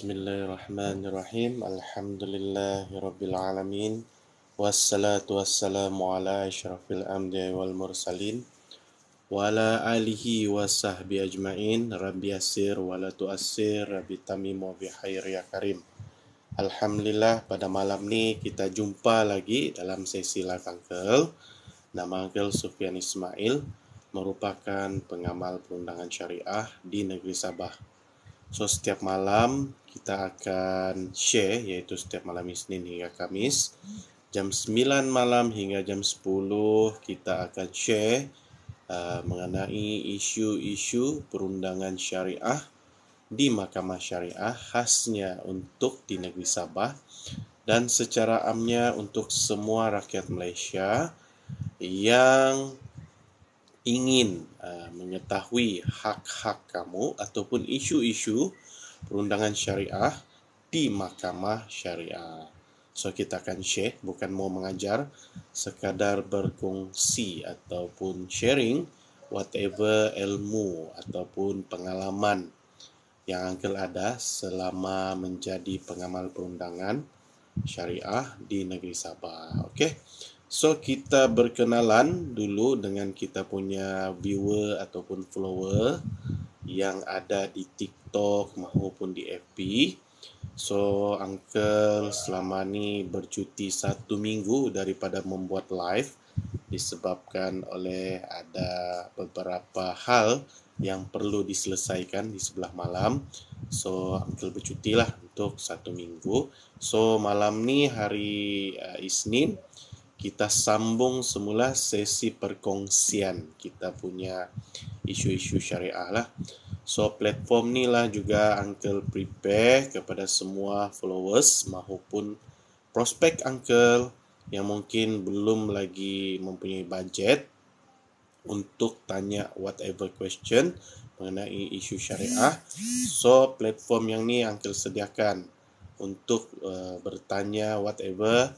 Bismillahirrahmanirrahim. Alhamdulillahirrabbilalamin. Wassalatu wassalamu ala asyrafil anbiya'i wal mursalin wa ala alihi wa sahbihi ajma'in. Rabbi yassir wa la tu'assir, Rabbi tamim wa bihair ya karim. Alhamdulillah, pada malam ni kita jumpa lagi dalam sesi live Uncle. Nama Uncle Sufyan Ismail, merupakan pengamal perundangan syariah di negeri Sabah. So, setiap malam kita akan share, iaitu setiap malam Isnin hingga Kamis, jam 9 malam hingga jam 10 kita akan share mengenai isu-isu perundangan syariah di Mahkamah Syariah, khasnya untuk di negeri Sabah dan secara amnya untuk semua rakyat Malaysia yang ingin mengetahui hak-hak kamu ataupun isu-isu perundangan syariah di Mahkamah Syariah. So, kita akan share, bukan mau mengajar, sekadar berkongsi ataupun sharing whatever ilmu ataupun pengalaman yang Uncle ada selama menjadi pengamal perundangan syariah di negeri Sabah. Okey. So, kita berkenalan dulu dengan kita punya viewer ataupun follower yang ada di TikTok maupun di FB. So, Uncle selama ni bercuti 1 minggu daripada membuat live disebabkan oleh ada beberapa hal yang perlu diselesaikan di sebelah malam. So, Uncle bercutilah untuk 1 minggu. So, malam ni hari Isnin, kita sambung semula sesi perkongsian kita punya isu-isu syariah lah. So, platform ni lah juga Uncle prepare kepada semua followers maupun prospek Uncle yang mungkin belum lagi mempunyai budget untuk tanya whatever question mengenai isu syariah. So, platform yang ni Uncle sediakan untuk bertanya whatever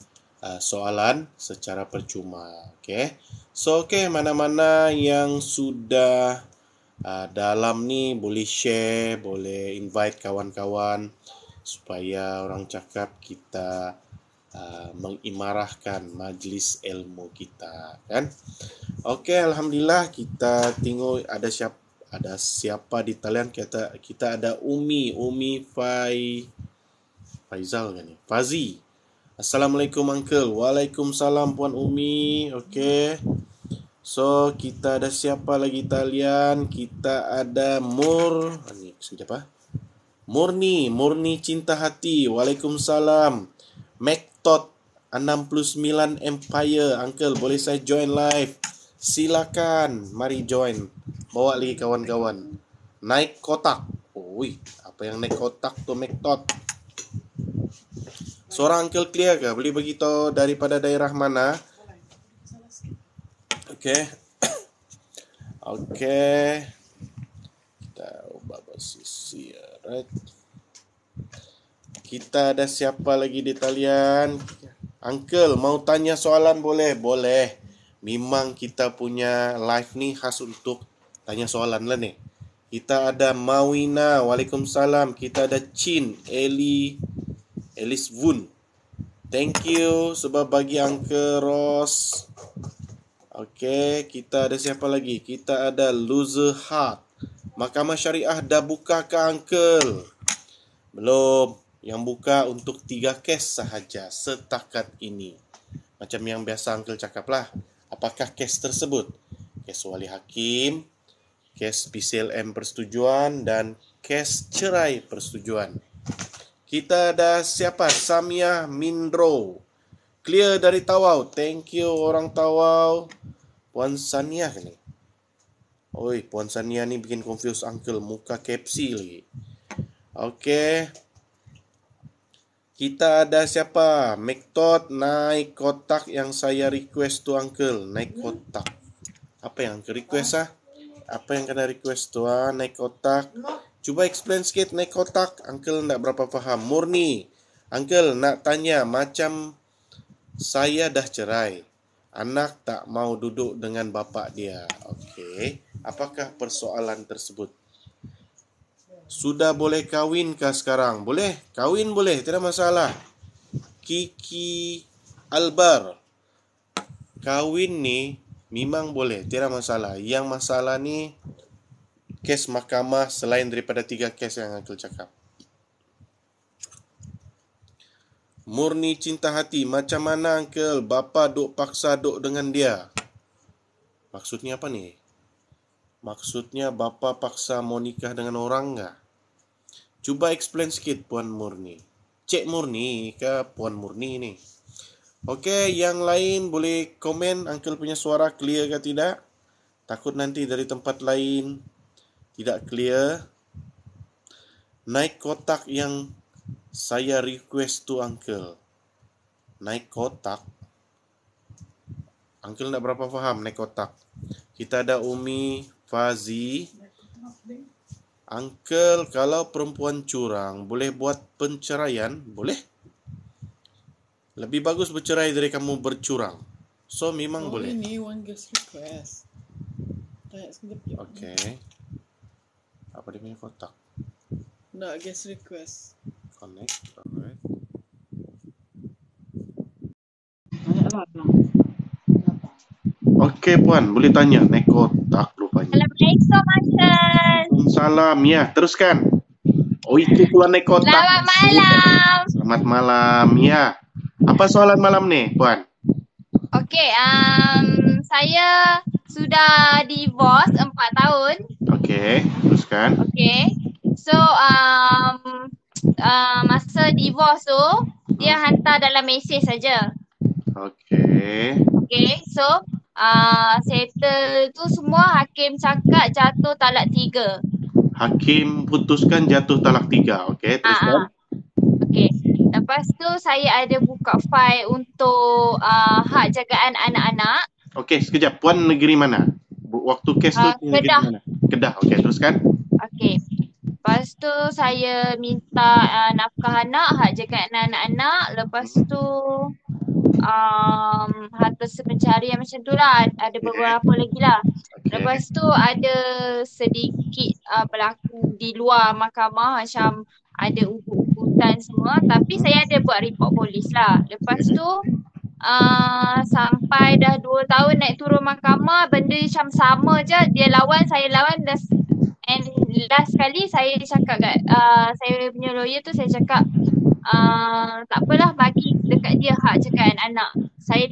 soalan secara percuma. Okay. So, mana-mana yang sudah dalam ni boleh share, boleh invite kawan-kawan supaya orang cakap kita mengimarahkan majlis ilmu kita, kan? Okay, alhamdulillah, kita tengok ada siapa di talian. Kita ada Umi Faizal kan ni? Fazi. Assalamualaikum Uncle. Waalaikumsalam Puan Umi. Okey. So, kita ada siapa lagi talian? Kita ada siapa? Murni Cinta Hati. Waalaikumsalam. Mektot 69 Empire. Uncle, boleh saya join live? Silakan. Mari join. Bawa lagi kawan-kawan. Naik kotak. Oi, apa yang naik kotak tu Mektot? Suara Uncle clear ke? Boleh beritahu daripada daerah mana? Okey. Okey. Kita ubah posisi. Alright. Kita ada siapa lagi di talian? Uncle, mau tanya soalan boleh? Boleh. Memang kita punya live ni khas untuk tanya soalan lah ni. Kita ada Mawina. Waalaikumsalam. Kita ada Chin. Elis Wun. Thank you sebab bagi Uncle Ross. Okey, kita ada siapa lagi? Kita ada Loser Heart. Mahkamah Syariah dah buka ke Uncle? Belum. Yang buka untuk 3 kes sahaja setakat ini. Macam yang biasa Uncle cakap lah. Apakah kes tersebut? Kes wali hakim, kes PCLM persetujuan dan kes cerai persetujuan. Kita ada siapa? Samia Mindro. Clear dari Tawau. Thank you orang Tawau. Puan Sania ni. Oi, Puan Sania ni bikin confuse Uncle. Muka KFC lagi. Okey. Kita ada siapa? Mektot naik kotak yang saya request tu Uncle. Naik kotak. Apa yang Uncle request ah? Apa yang kena request tu naik kotak? Cuba explain sikit naik kotak. Uncle tak berapa faham. Murni. Uncle nak tanya, macam saya dah cerai. Anak tak mau duduk dengan bapa dia. Okey. Apakah persoalan tersebut? Sudah boleh kawin kah sekarang? Boleh, kawin boleh, tidak masalah. Kiki Albar, kawin nih memang boleh, tidak masalah. Yang masalah nih kes mahkamah selain daripada 3 kes yang Uncle cakap. Murni cinta hati, macam mana Uncle? Bapa duk paksa duk dengan dia. Maksudnya apa nih? Maksudnya bapa paksa mau nikah dengan orang enggak? Cuba explain sikit Puan Murni. Cik Murni ke Puan Murni ni? Okey, yang lain boleh komen Uncle punya suara clear ke tidak? Takut nanti dari tempat lain tidak clear. Naik kotak yang saya request tu Uncle. Naik kotak. Uncle tak berapa faham naik kotak. Kita ada Umi, Fazi. Uncle, kalau perempuan curang, boleh buat penceraian? Boleh. Lebih bagus bercerai dari kamu bercurang. So, memang boleh. Ini one guest request. Tanya sekejap je. Okey. Apa dia punya kotak? Nak guest request. Connect. Alright. Tanya lah. Okey, Puan. Boleh tanya. Naik kotak rupanya. Assalamualaikum, Uncle. Salam. Ya, teruskan. Oh, itu pula naik kotak. Selamat malam. Selamat malam. Ya. Apa soalan malam ni, Puan? Okey, saya sudah divorce 4 tahun. Okey, teruskan. Okey. So, masa divorce tu, dia hantar dalam mesej saja. Okey. Okey, so settle tu semua hakim cakap jatuh talak 3. Hakim putuskan jatuh talak 3. Okey, teruskan. Okey. Lepas tu saya ada buka file untuk hak jagaan anak-anak. Okey, sekejap. Puan negeri mana? Waktu kes tu negeri Kedah. mana? Kedah. Okey, teruskan. Okey. Lepas tu saya minta nafkah anak, hak jagaan anak-anak. Lepas tu harta pencarian macam tu lah. Ada beberapa lagi lah. Okey. Lepas tu ada sedikit berlaku di luar mahkamah macam ada ugut-ugutan semua. Tapi saya ada buat report polis lah. Lepas tu sampai dah 2 tahun naik turun mahkamah, benda macam sama je. Dia lawan, saya lawan. And last kali saya cakap kat saya punya lawyer tu, saya cakap tak apalah, bagi dekat dia hak jagaan anak. Saya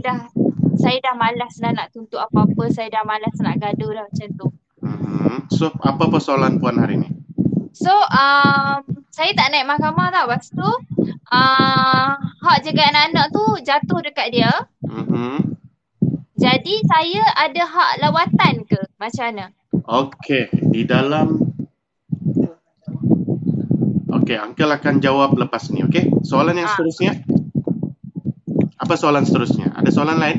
dah malas dah nak tuntut apa-apa. Saya dah malas nak gaduh dah macam tu. So, apa persoalan Puan hari ni? So, saya tak naik mahkamah tau. Lepas tu, hak jagaan anak tu jatuh dekat dia. Jadi, saya ada hak lawatan ke? Macam mana? Okey, di dalam... Okey, Uncle akan jawab lepas ni, okey? Soalan yang seterusnya? Apa soalan seterusnya? Ada soalan lain?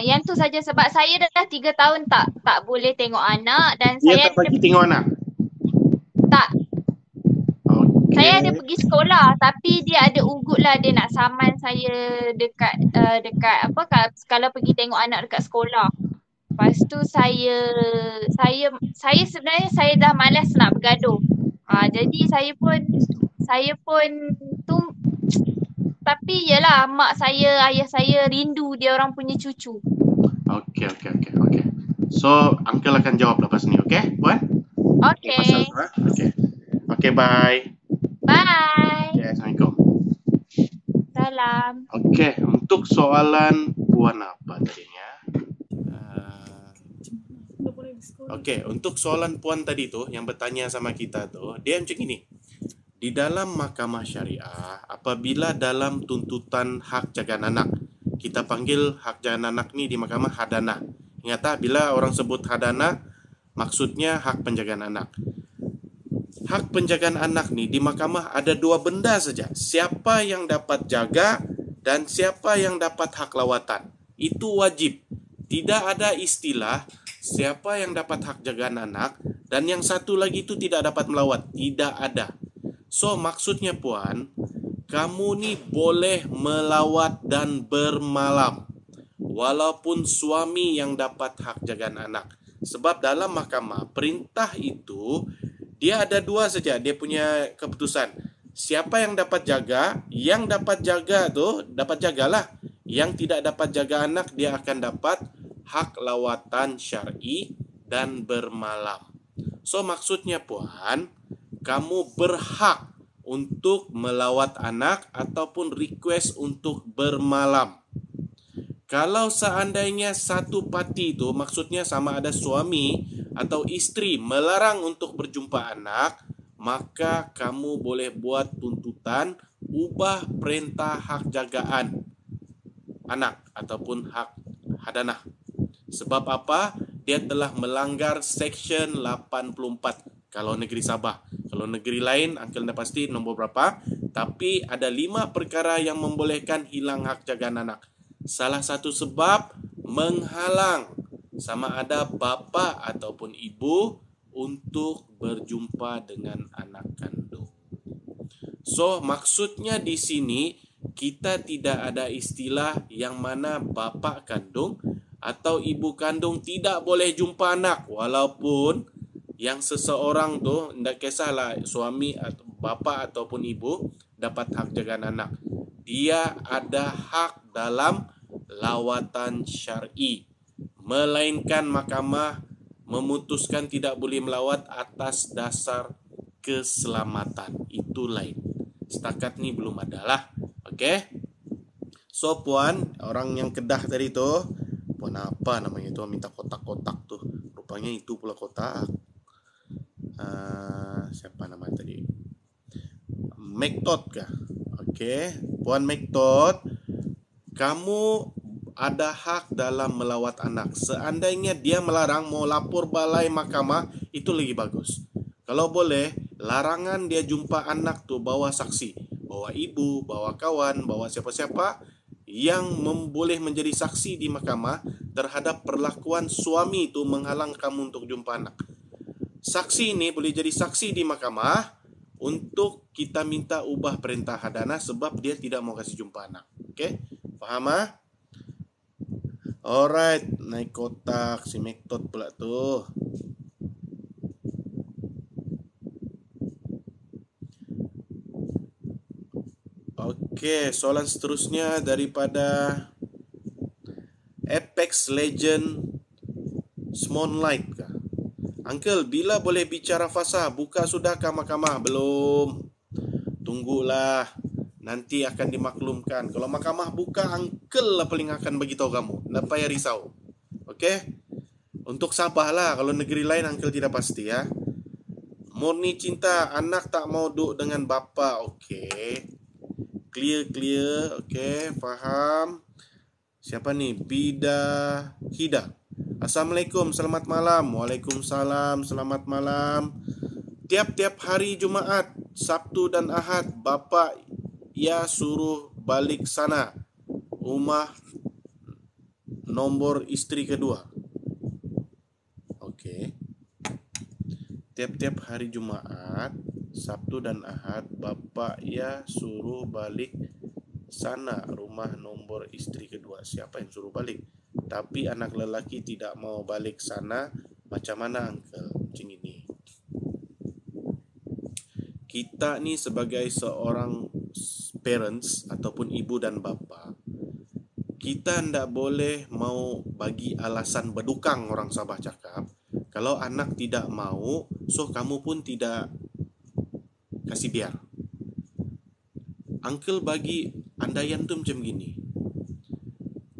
Yang tu saja, sebab saya dah 3 tahun tak boleh tengok anak dan Dia saya tak bagi tengok anak? tak. Okey. Saya ada pergi sekolah tapi dia ada ugut lah, dia nak saman saya dekat apa, kalau pergi tengok anak dekat sekolah. Lepas tu saya sebenarnya saya dah malas nak bergaduh. Jadi saya pun tu, tapi yelah mak saya, ayah saya rindu dia orang punya cucu. Okey. So, Uncle akan jawab lepas ni, okey, Puan? Okey. Okey. Okey, bye. Bye. Okay, Assalamualaikum. Salam. Okey, untuk soalan Puan apa tadinya? Okey, untuk soalan Puan tadi tu yang bertanya sama kita tu, dia macam ini. Di dalam mahkamah syariah, apabila dalam tuntutan hak jagaan anak, kita panggil hak jagaan anak ni di mahkamah hadanah. Ingat tak, bila orang sebut hadanah, maksudnya hak penjagaan anak. Hak penjagaan anak ni di mahkamah ada 2 benda saja. Siapa yang dapat jaga dan siapa yang dapat hak lawatan. Itu wajib. Tidak ada istilah siapa yang dapat hak jagaan anak dan yang satu lagi itu tidak dapat melawat. Tidak ada. So, maksudnya Puan, kamu ni boleh melawat dan bermalam walaupun suami yang dapat hak jagaan anak. Sebab dalam mahkamah, perintah itu Dia ada dua saja, dia punya keputusan. Siapa yang dapat jaga? Yang dapat jaga tuh dapat jagalah. Yang tidak dapat jaga anak, dia akan dapat hak lawatan syar'i dan bermalam. So maksudnya puan, kamu berhak untuk melawat anak ataupun request untuk bermalam. Kalau seandainya satu parti itu, maksudnya sama ada suami atau istri melarang untuk berjumpa anak, maka kamu boleh buat tuntutan ubah perintah hak jagaan anak ataupun hak hadanah. Sebab apa? Dia telah melanggar Section 84 kalau negeri Sabah. Kalau negeri lain, Uncle dah pasti nombor berapa. Tapi ada 5 perkara yang membolehkan hilang hak jagaan anak. Salah satu sebab menghalang sama ada bapa ataupun ibu untuk berjumpa dengan anak kandung. So, maksudnya di sini kita tidak ada istilah yang mana bapa kandung atau ibu kandung tidak boleh jumpa anak, walaupun yang seseorang tu tidak kisahlah suami atau bapa ataupun ibu dapat hak jagaan anak. Dia ada hak dalam lawatan syar'i, melainkan mahkamah memutuskan tidak boleh melawat atas dasar keselamatan. Itu lain. Setakat ni belum ada lah. Okey. So puan, orang yang Kedah tadi tu, puan apa namanya tu, minta kotak-kotak tu. Rupanya itu pula kotak. Siapa nama tadi? Mektot kah? Okey, puan Mektot, kamu ada hak dalam melawat anak. Seandainya dia melarang, mau lapor balai mahkamah, itu lagi bagus. Kalau boleh, larangan dia jumpa anak tu bawa saksi, bawa ibu, bawa kawan, bawa siapa-siapa yang boleh menjadi saksi di mahkamah terhadap perlakuan suami itu menghalang kamu untuk jumpa anak. Saksi ini boleh jadi saksi di mahkamah untuk kita minta ubah perintah hadanah sebab dia tidak mau kasih jumpa anak. Okey? Faham ah? Alright, naik kotak si Mektot pula tu. Okey, soalan seterusnya daripada Apex Legend Smonlight kah? Uncle, bila boleh bicara fasa? Buka sudahkah mahkamah? Belum. Tunggulah. Nanti akan dimaklumkan. Kalau mahkamah buka, Uncle lah paling akan bagi tahu kamu. Tak payah risau. Okey? Untuk Sabah lah. Kalau negeri lain, Uncle tidak pasti ya. Murni cinta, anak tak mau duduk dengan bapa. Okey. Clear. Okey, faham. Siapa ni? Hida. Assalamualaikum, selamat malam. Waalaikumsalam, selamat malam. Tiap-tiap hari Jumaat, Sabtu dan Ahad, bapa ia suruh balik sana. Rumah nombor isteri kedua. Okey. Tiap-tiap hari Jumaat, Sabtu dan Ahad, bapa ia suruh balik sana, rumah nombor isteri kedua. Siapa yang suruh balik? Tapi anak lelaki tidak mau balik sana. Macam mana, Uncle? Macam ini. Kita ni sebagai seorang parents ataupun ibu dan bapa, kita tidak boleh mau bagi alasan bedukang, orang Sabah cakap. Kalau anak tidak mau, so kamu pun tidak kasih biar. Uncle bagi andaian tu macam gini.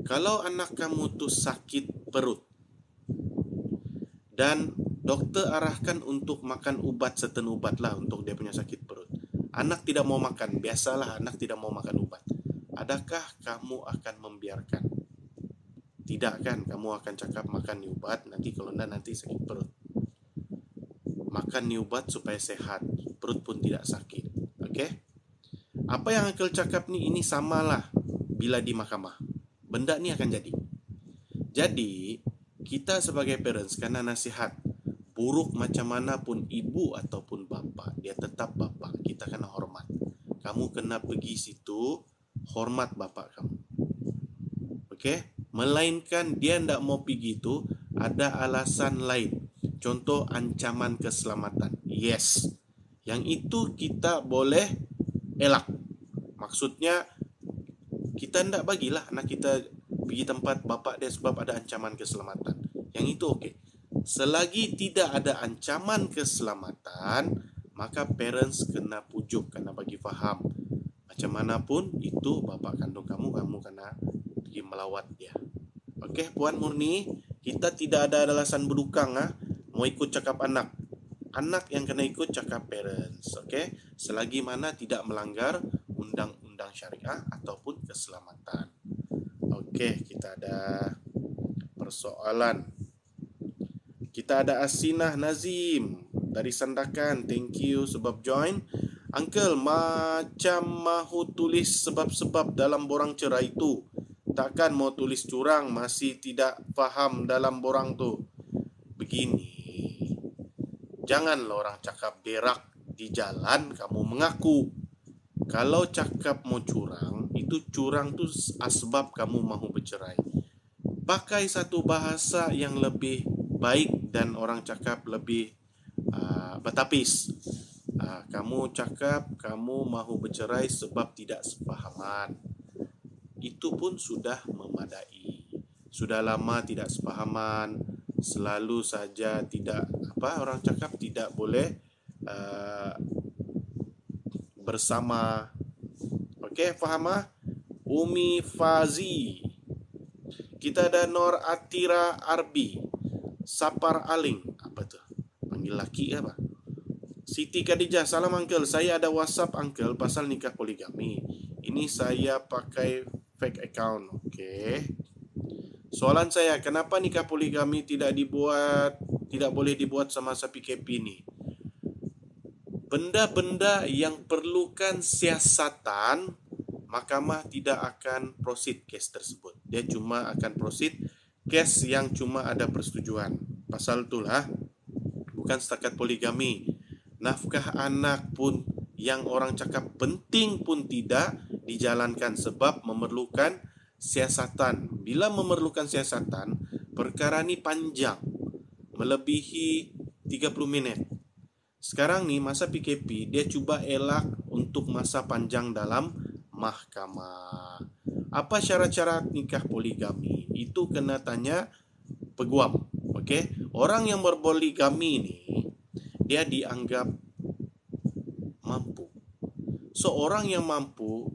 Kalau anak kamu tu sakit perut dan doktor arahkan untuk makan ubat, certain ubat lah untuk dia punya sakit perut. Anak tidak mau makan, biasalah anak tidak mau makan ubat. Adakah kamu akan membiarkan? Tidak kan, kamu akan cakap makan ni ubat, nanti kalau tidak nanti sakit perut. Makan ni ubat supaya sehat, perut pun tidak sakit. Okey? Apa yang Uncle cakap ni, ini samalah bila di mahkamah. Benda ni akan jadi. Jadi, kita sebagai parents kena nasihat. Buruk macam mana pun ibu ataupun bapa, dia tetap bapa. Kita kena hormat. Kamu kena pergi situ, hormat bapa kamu. Okey? Melainkan dia tidak mau pergi itu, ada alasan lain. Contoh ancaman keselamatan. Yes. Yang itu kita boleh elak. Maksudnya kita tidak bagilah anak kita pergi tempat bapak dia sebab ada ancaman keselamatan. Yang itu okey. Selagi tidak ada ancaman keselamatan, maka parents kena pujuk, kena bagi faham. Macam mana pun itu bapa kandung kamu kena pergi melawat dia. Okey, Puan Murni, kita tidak ada alasan berdukang mau ikut cakap anak. Anak yang kena ikut cakap parents. Okey, selagi mana tidak melanggar undang-undang syariah ataupun keselamatan. Okey, kita ada persoalan. Kita ada Asinah Nazim dari Sandakan. Thank you sebab join. Uncle, macam mahu tulis sebab-sebab dalam borang cerai itu. Takkan mau tulis curang, masih tidak faham dalam borang tu. Begini. Janganlah orang cakap berak di jalan, kamu mengaku. Kalau cakap mau curang, itu curang tu asbab kamu mahu bercerai. Pakai satu bahasa yang lebih baik dan orang cakap lebih bertapis. Kamu cakap kamu mahu bercerai sebab tidak sepahaman. Itu pun sudah memadai. Sudah lama tidak sepahaman, selalu saja tidak orang cakap tidak boleh bersama. Okey, faham? Umi Fazi. Kita ada Nor Atira Arbi. Sapar Aling. Apa tu? Panggil laki apa? Siti Khadijah. Salam uncle. Saya ada WhatsApp uncle pasal nikah poligami. Ini saya pakai fake account. Okey. Soalan saya, kenapa nikah poligami tidak boleh dibuat semasa PKP ni? Benda-benda yang perlukan siasatan, mahkamah tidak akan proceed kes tersebut. Dia cuma akan proceed kes yang cuma ada persetujuan. Pasal itulah, bukan setakat poligami. Nafkah anak pun yang orang cakap penting pun tidak dijalankan sebab memerlukan siasatan. Bila memerlukan siasatan, perkara ni panjang, melebihi 30 minit. Sekarang ni masa PKP, dia cuba elak untuk masa panjang dalam mahkamah. Apa syarat-syarat nikah poligami? Itu kena tanya peguam. Okey, orang yang berpoligami ni dia dianggap mampu. So orang yang mampu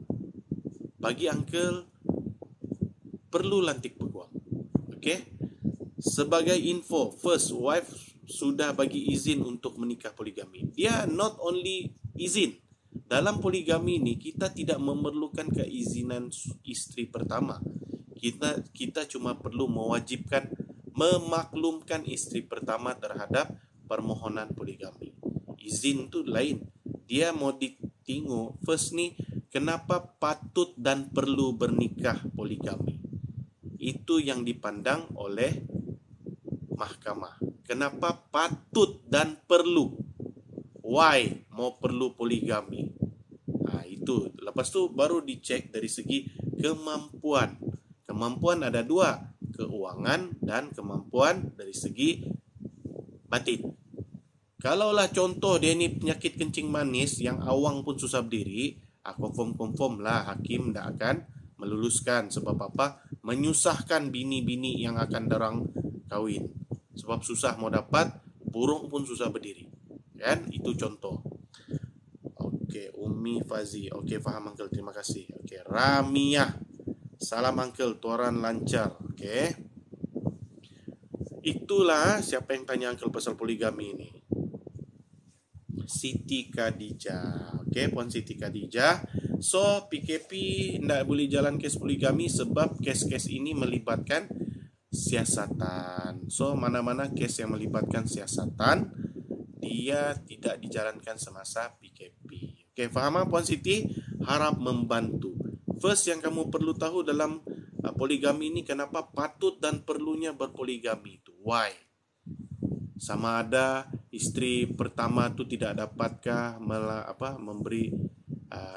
bagi uncle perlu lantik peguam. Okey. Sebagai info, first wife sudah bagi izin untuk menikah poligami. Dia not only izin. Dalam poligami ni kita tidak memerlukan keizinan isteri pertama. Kita cuma perlu mewajibkan memaklumkan isteri pertama terhadap permohonan poligami. Izin tu lain. Dia mau ditengok first ni kenapa patut dan perlu bernikah poligami. Itu yang dipandang oleh mahkamah. Kenapa patut dan perlu? Why mau perlu poligami? Itu. Lepas tu baru dicek dari segi kemampuan. Kemampuan ada dua. Keuangan dan kemampuan dari segi batin. Kalaulah contoh dia ni penyakit kencing manis yang awang pun susah berdiri, confirm lah hakim tak akan meluluskan. Sebab apa? Menyusahkan bini-bini yang akan darang kahwin. Sebab susah mau dapat, burung pun susah berdiri. Kan? Itu contoh. Okey, Umi Fazi. Okey, faham uncle. Terima kasih. Okey, Ramiah. Salam uncle, tuaran lancar. Okey. Itulah siapa yang tanya uncle pasal poligami ini. Siti Khadijah. Okey, Puan Siti Khadijah. So, PKP tidak boleh jalan kes poligami sebab kes-kes ini melibatkan siasatan. So, mana-mana kes yang melibatkan siasatan, dia tidak dijalankan semasa PKP. Okey, faham Puan Siti? Harap membantu. First yang kamu perlu tahu dalam poligami ini, kenapa patut dan perlunya berpoligami itu. Why? Sama ada isteri pertama tu tidak dapatkah memberi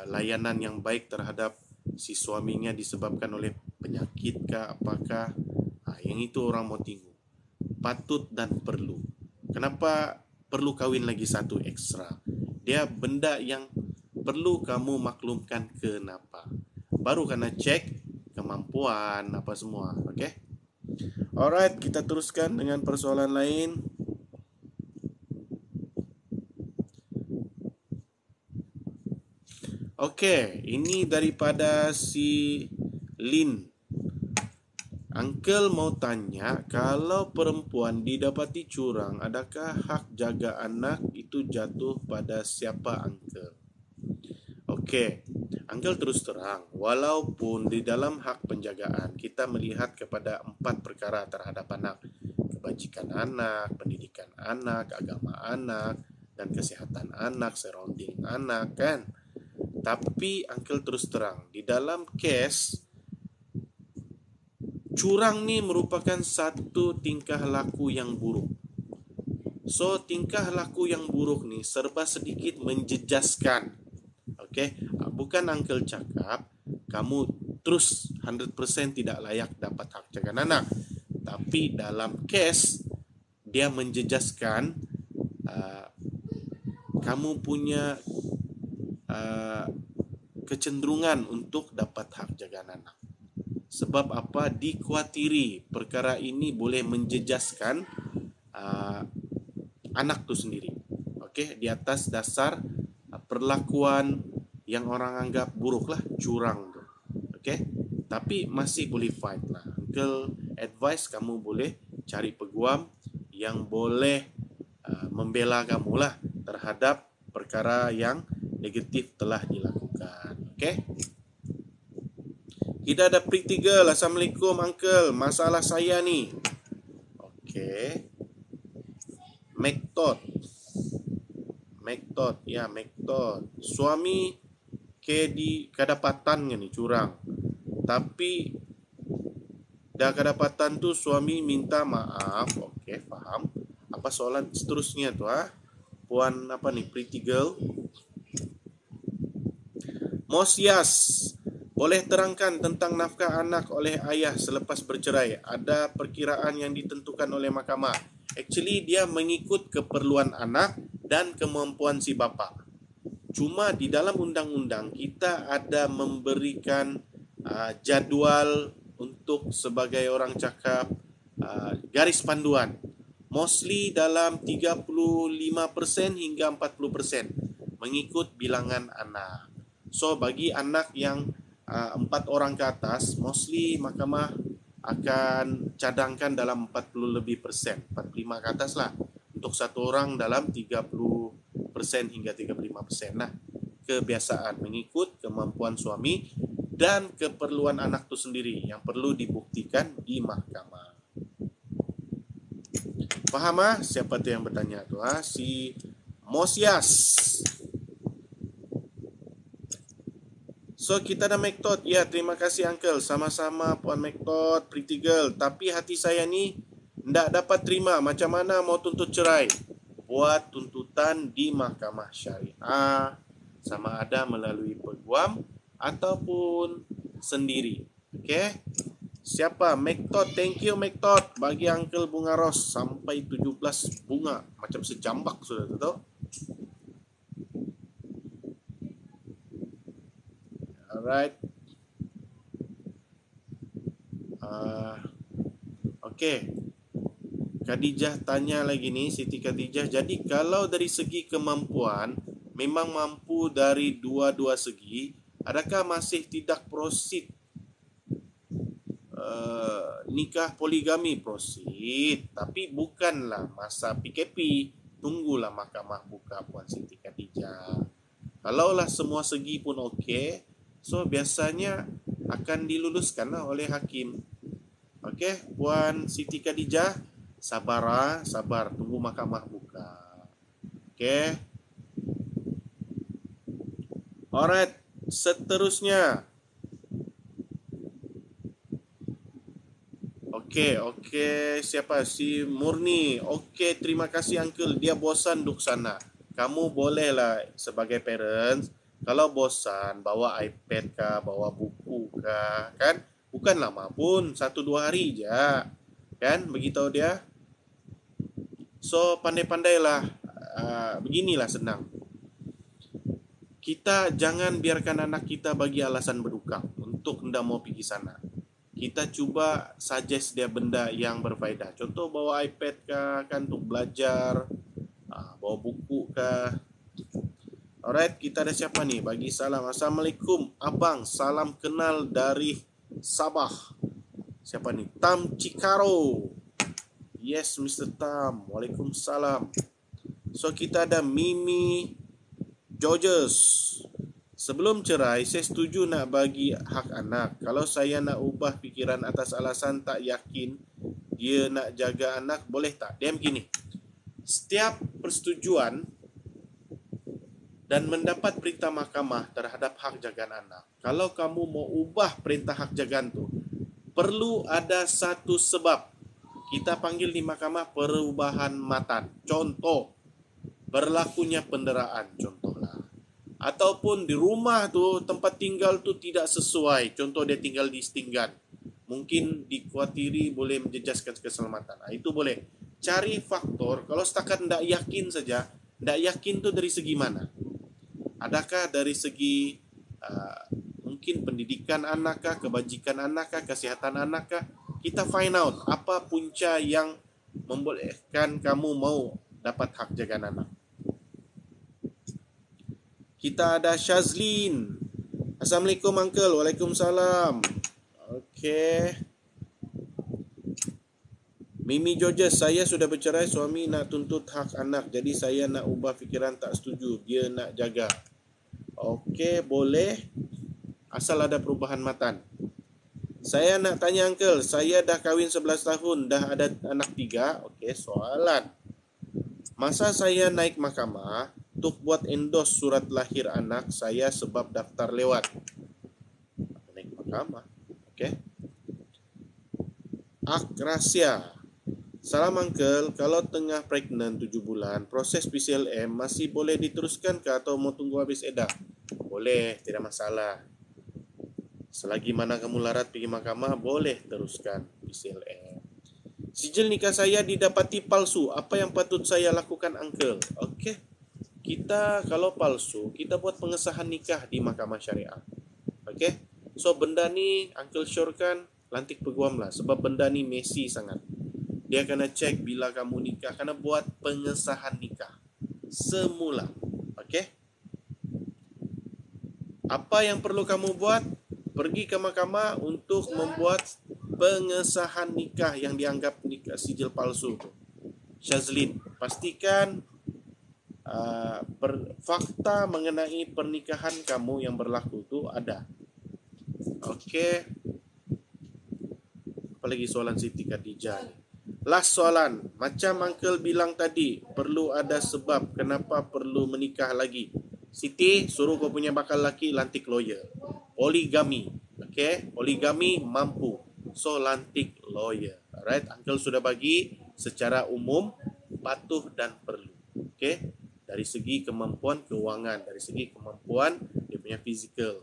layanan yang baik terhadap si suaminya disebabkan oleh penyakit kah apakah. Yang itu orang mau tengok. Patut dan perlu. Kenapa perlu kawin lagi satu ekstra. Dia benda yang perlu kamu maklumkan kenapa. Baru kena cek kemampuan apa semua. Okay? Alright, kita teruskan dengan persoalan lain. Okay, ini daripada si Lin. Uncle mau tanya, kalau perempuan didapati curang, adakah hak jaga anak itu jatuh pada siapa, Uncle? Okey, Uncle terus terang, walaupun di dalam hak penjagaan kita melihat kepada 4 perkara terhadap anak. Kebajikan anak, pendidikan anak, agama anak, dan kesihatan anak, surrounding anak, kan? Tapi Uncle terus terang, di dalam kes curang ni merupakan satu tingkah laku yang buruk. So, tingkah laku yang buruk ni serba sedikit menjejaskan. Okay? Bukan Uncle cakap, kamu terus 100% tidak layak dapat hak jaga anak. Tapi dalam kes, dia menjejaskan kamu punya kecenderungan untuk dapat hak jaga anak. Sebab apa? Dikuatiri perkara ini boleh menjejaskan anak tu sendiri. Okey, di atas dasar perlakuan yang orang anggap buruk lah, curang tu. Okey, tapi masih boleh fight lah. Uncle advice kamu boleh cari peguam yang boleh membela kamu lah terhadap perkara yang negatif telah dilakukan. Okey. Kita ada Pretty Girl. Assalamualaikum Uncle. Masalah saya ni. Okey. Mektot. Ya, Mektot. Suami kedapatan ni curang. Tapi dah kedapatan tu suami minta maaf. Okey, faham. Apa soalan seterusnya tu Puan apa ni, Pretty Girl? Mosias. Boleh terangkan tentang nafkah anak oleh ayah selepas bercerai. Ada perkiraan yang ditentukan oleh mahkamah. Actually, dia mengikut keperluan anak dan kemampuan si bapa. Cuma di dalam undang-undang, kita ada memberikan jadual untuk sebagai orang cakap garis panduan. Mostly dalam 35% hingga 40% mengikut bilangan anak. So, bagi anak yang 4 orang ke atas, mostly mahkamah akan cadangkan dalam 40 lebih persen, 45 ke atas lah. Untuk satu orang dalam 30% hingga 35% lah. Kebiasaan mengikut kemampuan suami dan keperluan anak itu sendiri yang perlu dibuktikan di mahkamah. Faham siapa tu yang bertanya tu Si Mosias. So, kita dah Mektot. Ya, terima kasih Uncle. Sama-sama Puan Mektot, Pretty Girl. Tapi hati saya ni tak dapat terima. Macam mana mau tuntut cerai? Buat tuntutan di mahkamah syariah. Sama ada melalui peguam ataupun sendiri. Okay? Siapa? Mektot. Thank you Mektot. Bagi Uncle bunga ros. Sampai 17 bunga. Macam sejambak sudah tu. Alright. Okay. Khadijah tanya lagi ni, Siti Khadijah. Jadi kalau dari segi kemampuan memang mampu dari dua-dua segi, adakah masih tidak proceed nikah poligami? Proceed, tapi bukanlah masa PKP. Tunggulah mahkamah buka, Puan Siti Khadijah. Kalaulah semua segi pun okey, so biasanya akan diluluskanlah oleh hakim. Okey, Puan Siti Khadijah, sabar sabar, tunggu mahkamah buka. Okey. Alright, seterusnya. Okey, siapa? Si Murni. Okey, terima kasih Uncle. Dia bosan duduk sana. Kamu bolehlah sebagai parents, kalau bosan, bawa iPad kah, bawa buku kah, kan? Bukan lama pun, 1-2 hari je. Kan? Beritahu dia. So, pandai-pandailah beginilah senang. Kita jangan biarkan anak kita bagi alasan berdukang untuk hendak mau pergi sana. Kita cuba suggest dia benda yang berfaedah. Contoh bawa iPad kah, kan untuk belajar, bawa buku kah. Alright, kita ada siapa nih? Bagi salam. Assalamualaikum abang, salam kenal dari Sabah. Siapa nih? Tam Cikaro. Yes, Mr. Tam. Waalaikumsalam. So kita ada Mimi Georges. Sebelum cerai, saya setuju nak bagi hak anak. Kalau saya nak ubah fikiran atas alasan tak yakin dia nak jaga anak, boleh tak? Dia begini. Setiap persetujuan dan mendapat perintah mahkamah terhadap hak jagaan anak, kalau kamu mau ubah perintah hak jagaan tu, perlu ada satu sebab. Kita panggil di mahkamah perubahan matan. Contoh, berlakunya penderaan, contohlah. Ataupun di rumah tu, tempat tinggal tu tidak sesuai. Contoh dia tinggal di setinggan. Mungkin dikhawatiri boleh menjejaskan keselamatan. Itu boleh. Cari faktor, kalau setakat tidak yakin saja, tidak yakin tu dari segi mana? Adakah dari segi mungkin pendidikan anakkah, kebajikan anakkah, kesihatan anakkah? Kita find out apa punca yang membolehkan kamu mau dapat hak jagaan anak. Kita ada Shazlin. Assalamualaikum Uncle. Waalaikumsalam. Okey. Mimi Georges, saya sudah bercerai, suami nak tuntut hak anak. Jadi saya nak ubah fikiran, tak setuju. Dia nak jaga. Okey, boleh. Asal ada perubahan matan. Saya nak tanya Uncle, saya dah kahwin 11 tahun, dah ada anak 3. Okey, soalan. Masa saya naik mahkamah untuk buat endorse surat lahir anak saya sebab daftar lewat. Naik mahkamah. Okey. Akrasia. Salam Uncle, kalau tengah pregnant 7 bulan, proses PCLM masih boleh diteruskan ke atau mau tunggu habis edah? Boleh, tidak masalah. Selagi mana kamu larat pergi mahkamah, boleh teruskan PCLM. Sijil nikah saya didapati palsu. Apa yang patut saya lakukan Uncle? Okey. Kita kalau palsu, kita buat pengesahan nikah di mahkamah syariah. Okey. So benda ni Uncle syorkan lantik peguam lah. Sebab benda ni messy sangat. Dia kena cek bila kamu nikah. Kena buat pengesahan nikah semula. Okey. Apa yang perlu kamu buat? Pergi ke mahkamah untuk membuat pengesahan nikah yang dianggap nikah sijil palsu tu. Shazlin, pastikan fakta mengenai pernikahan kamu yang berlaku tu ada. Okey. Apalagi soalan Siti Khadijah ni. Last soalan. Macam Uncle bilang tadi, perlu ada sebab kenapa perlu menikah lagi. Siti, suruh kau punya bakal laki lantik lawyer. Poligami. Okey, poligami mampu. So lantik lawyer. Alright, Uncle sudah bagi secara umum patuh dan perlu. Okey. Dari segi kemampuan keuangan, dari segi kemampuan dia punya fizikal.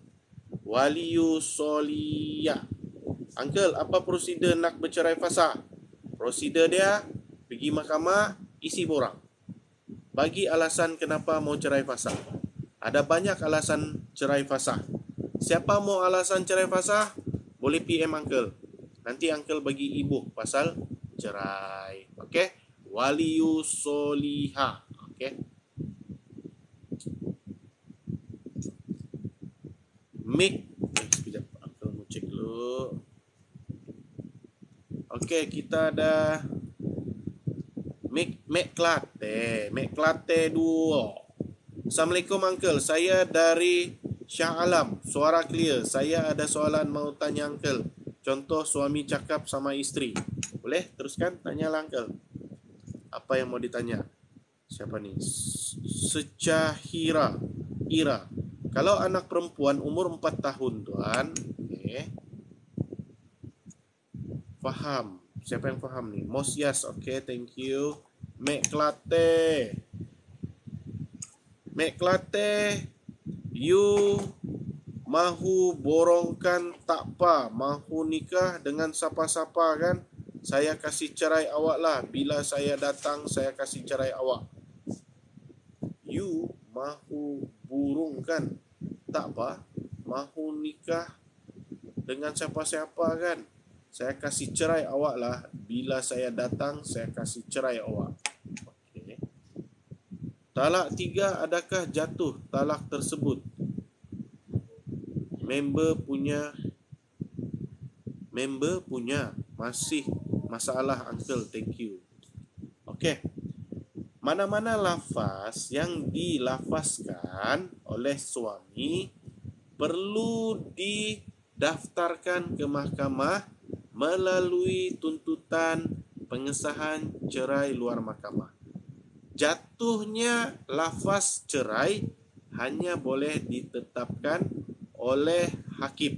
Waliyu soliyah. Uncle, apa prosedur nak bercerai fasa? Prosedur dia, pergi mahkamah, isi borang. Bagi alasan kenapa mau cerai fasa. Ada banyak alasan cerai fasa. Siapa mau alasan cerai fasa, boleh PM Uncle. Nanti Uncle bagi ibu pasal cerai. Okey? Waliyu solihah. Okey? Sekejap, Uncle mau cek dulu. Okey, kita ada Mek Klate 2. Assalamualaikum Uncle, saya dari Shah Alam. Suara clear. Saya ada soalan mau tanya Uncle. Contoh suami cakap sama isteri. Boleh teruskan? Tanyalah Uncle. Apa yang mau ditanya? Siapa ni? Secahira. Ira. Kalau anak perempuan umur 4 tahun tuan. Okay. Faham. Siapa yang faham ni? Mosyas. Okay, thank you. Mek Klate. You mahu borongkan tak apa, mahu nikah dengan siapa-siapa kan? Saya kasih cerai awak lah. Bila saya datang, saya kasih cerai awak. mahu burung kan? Tak apa. Mahu nikah dengan siapa-siapa kan? Saya kasih cerai awak lah. Bila saya datang, saya kasih cerai awak. Okay. Talak 3, adakah jatuh talak tersebut? Member punya masih masalah uncle, thank you. Okey. Mana-mana lafaz yang dilafazkan oleh suami perlu didaftarkan ke mahkamah melalui tuntutan pengesahan cerai luar mahkamah. Jatuhnya lafaz cerai hanya boleh ditetapkan oleh hakim.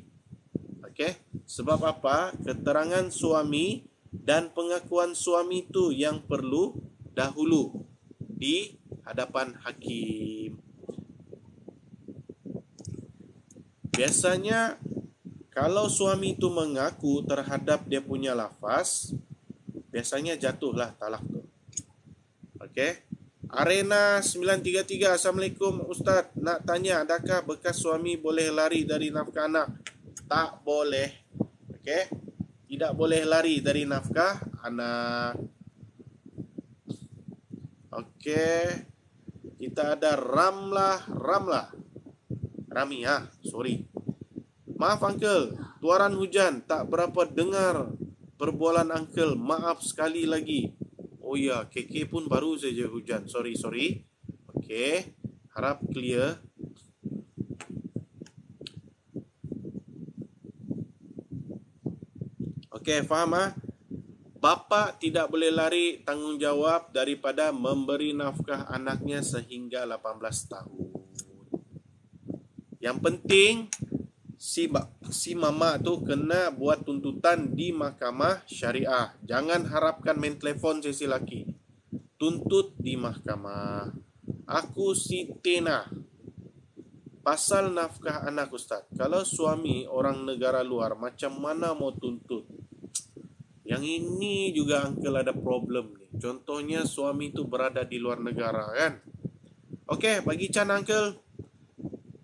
Okey, sebab apa? Keterangan suami dan pengakuan suami itu yang perlu dahulu di hadapan hakim. Biasanya kalau suami itu mengaku terhadap dia punya lafaz, biasanya jatuhlah talak tu. Okey. Arena 933, Assalamualaikum Ustaz. Nak tanya, adakah bekas suami boleh lari dari nafkah anak? Tak boleh. Okey. Tidak boleh lari dari nafkah anak. Okey. Kita ada Ramia, sorry. Maaf uncle, tuaran hujan, tak berapa dengar perbualan uncle. Maaf sekali lagi. Oh ya, KK pun baru saja hujan. Sorry. Okey, harap clear. Okey, faham ah? Bapa tidak boleh lari tanggungjawab daripada memberi nafkah anaknya sehingga 18 tahun. Yang penting si mama tu kena buat tuntutan di mahkamah syariah. Jangan harapkan main telefon sesi laki. Tuntut di mahkamah. Aku si Tena. Pasal nafkah anak Ustaz. Kalau suami orang negara luar, macam mana mau tuntut? Yang ini juga uncle ada problem ni. Contohnya suami tu berada di luar negara kan. Okey, bagi Chan uncle.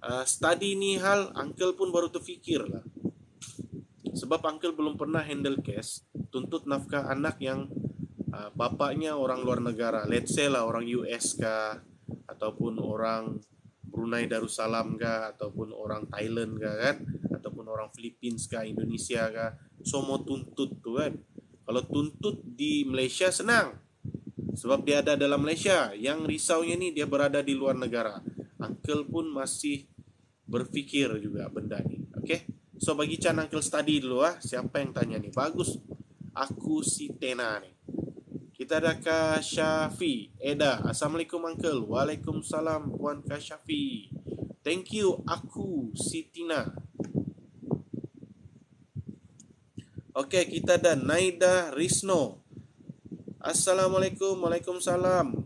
Study ni hal uncle pun baru terfikir lah. Sebab uncle belum pernah handle case tuntut nafkah anak yang bapaknya orang luar negara. Let's say lah orang US kah, ataupun orang Brunei Darussalam kah, ataupun orang Thailand kah kan, ataupun orang Philippines kah, Indonesia kah. So mau tuntut tu kan. Kalau tuntut di Malaysia senang. Sebab dia ada dalam Malaysia. Yang risaunya ni dia berada di luar negara. Uncle pun masih berfikir juga benda ni. Okay. So bagi Chan uncle study dulu ah. Siapa yang tanya ni? Bagus. Aku si Tena ni. Kita ada Kak Syafi. Eda. Assalamualaikum uncle. Waalaikumsalam Puan Kak Syafi. Thank you. Aku si Tina. Okay, kita ada Naida Risno. Assalamualaikum. Waalaikumsalam.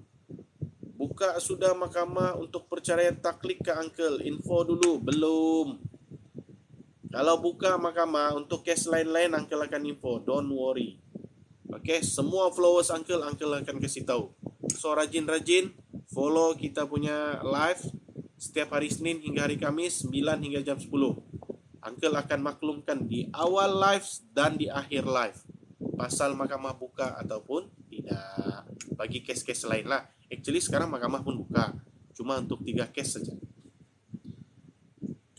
Buka sudah mahkamah untuk perceraian taklik ke uncle? Info dulu. Belum. Kalau buka mahkamah untuk kes lain-lain, uncle akan info. Don't worry. Okay, semua followers uncle akan kasih tahu. So rajin-rajin follow kita punya live setiap hari Senin hingga hari Kamis 9 hingga jam 10. Uncle akan maklumkan di awal live dan di akhir live pasal mahkamah buka ataupun tidak. Bagi kes-kes lain lah. Actually sekarang mahkamah pun buka. Cuma untuk 3 kes saja.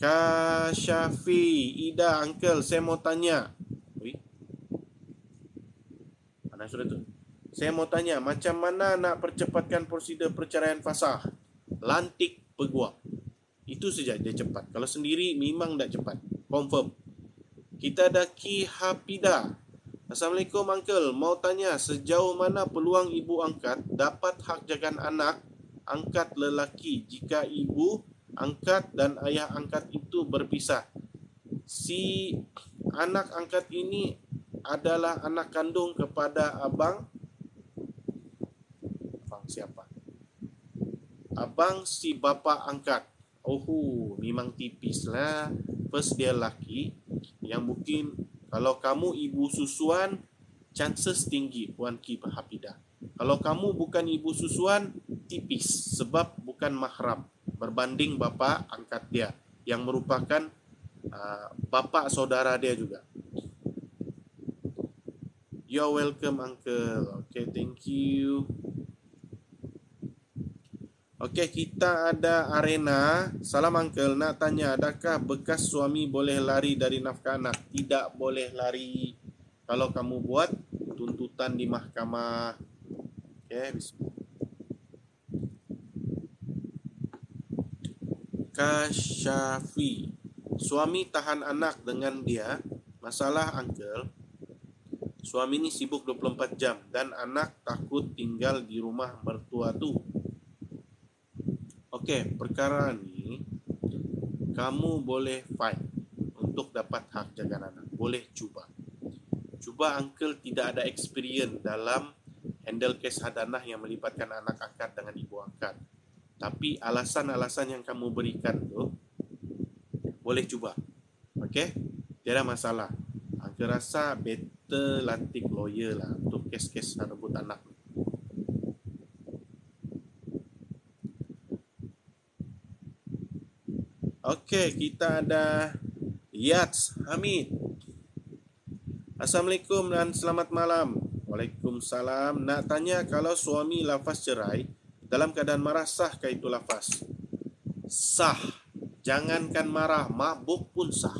Kak Syafi, Ida, uncle, saya mau tanya. Mana sudah tu? Saya mau tanya, macam mana nak percepatkan prosedur perceraian fasah? Lantik peguam. Itu saja dia cepat. Kalau sendiri memang tak cepat. Confirm. Kita ada Ki Hapida. Assalamualaikum uncle. Mau tanya sejauh mana peluang ibu angkat dapat hak jagaan anak angkat lelaki jika ibu angkat dan ayah angkat itu berpisah. Si anak angkat ini adalah anak kandung kepada abang siapa? Abang si bapa angkat. Oh, memang tipis lah. First dia laki, yang mungkin kalau kamu ibu susuan, chances tinggi Puan Ki Hapida. Kalau kamu bukan ibu susuan, tipis sebab bukan mahram. berbanding bapa angkat dia yang merupakan bapa saudara dia juga. You're welcome, Uncle. Okay, thank you. Okay, kita ada Arena. Salam, Uncle. Nak tanya, adakah bekas suami boleh lari dari nafkah anak? Tidak boleh lari. Kalau kamu buat tuntutan di mahkamah. Okay, Kasyafi. Suami tahan anak dengan dia. Masalah, Uncle. Suami ini sibuk 24 jam dan anak takut tinggal di rumah mertua tu. Okey, perkara ni kamu boleh fight untuk dapat hak jaga anak. Boleh cuba. Cuba, Uncle tidak ada experience dalam handle kes hadanah yang melibatkan anak angkat dengan ibu angkat. Tapi alasan-alasan yang kamu berikan tu boleh cuba. Okey? Tiada masalah. Uncle rasa better lantik lawyer lah untuk kes-kes rebut anak. Okey, kita ada Yats Hamid. Assalamualaikum dan selamat malam. Waalaikumsalam. Nak tanya, kalau suami lafaz cerai dalam keadaan marah, sahkah itu lafaz? Sah. Jangankan marah, mabuk pun sah.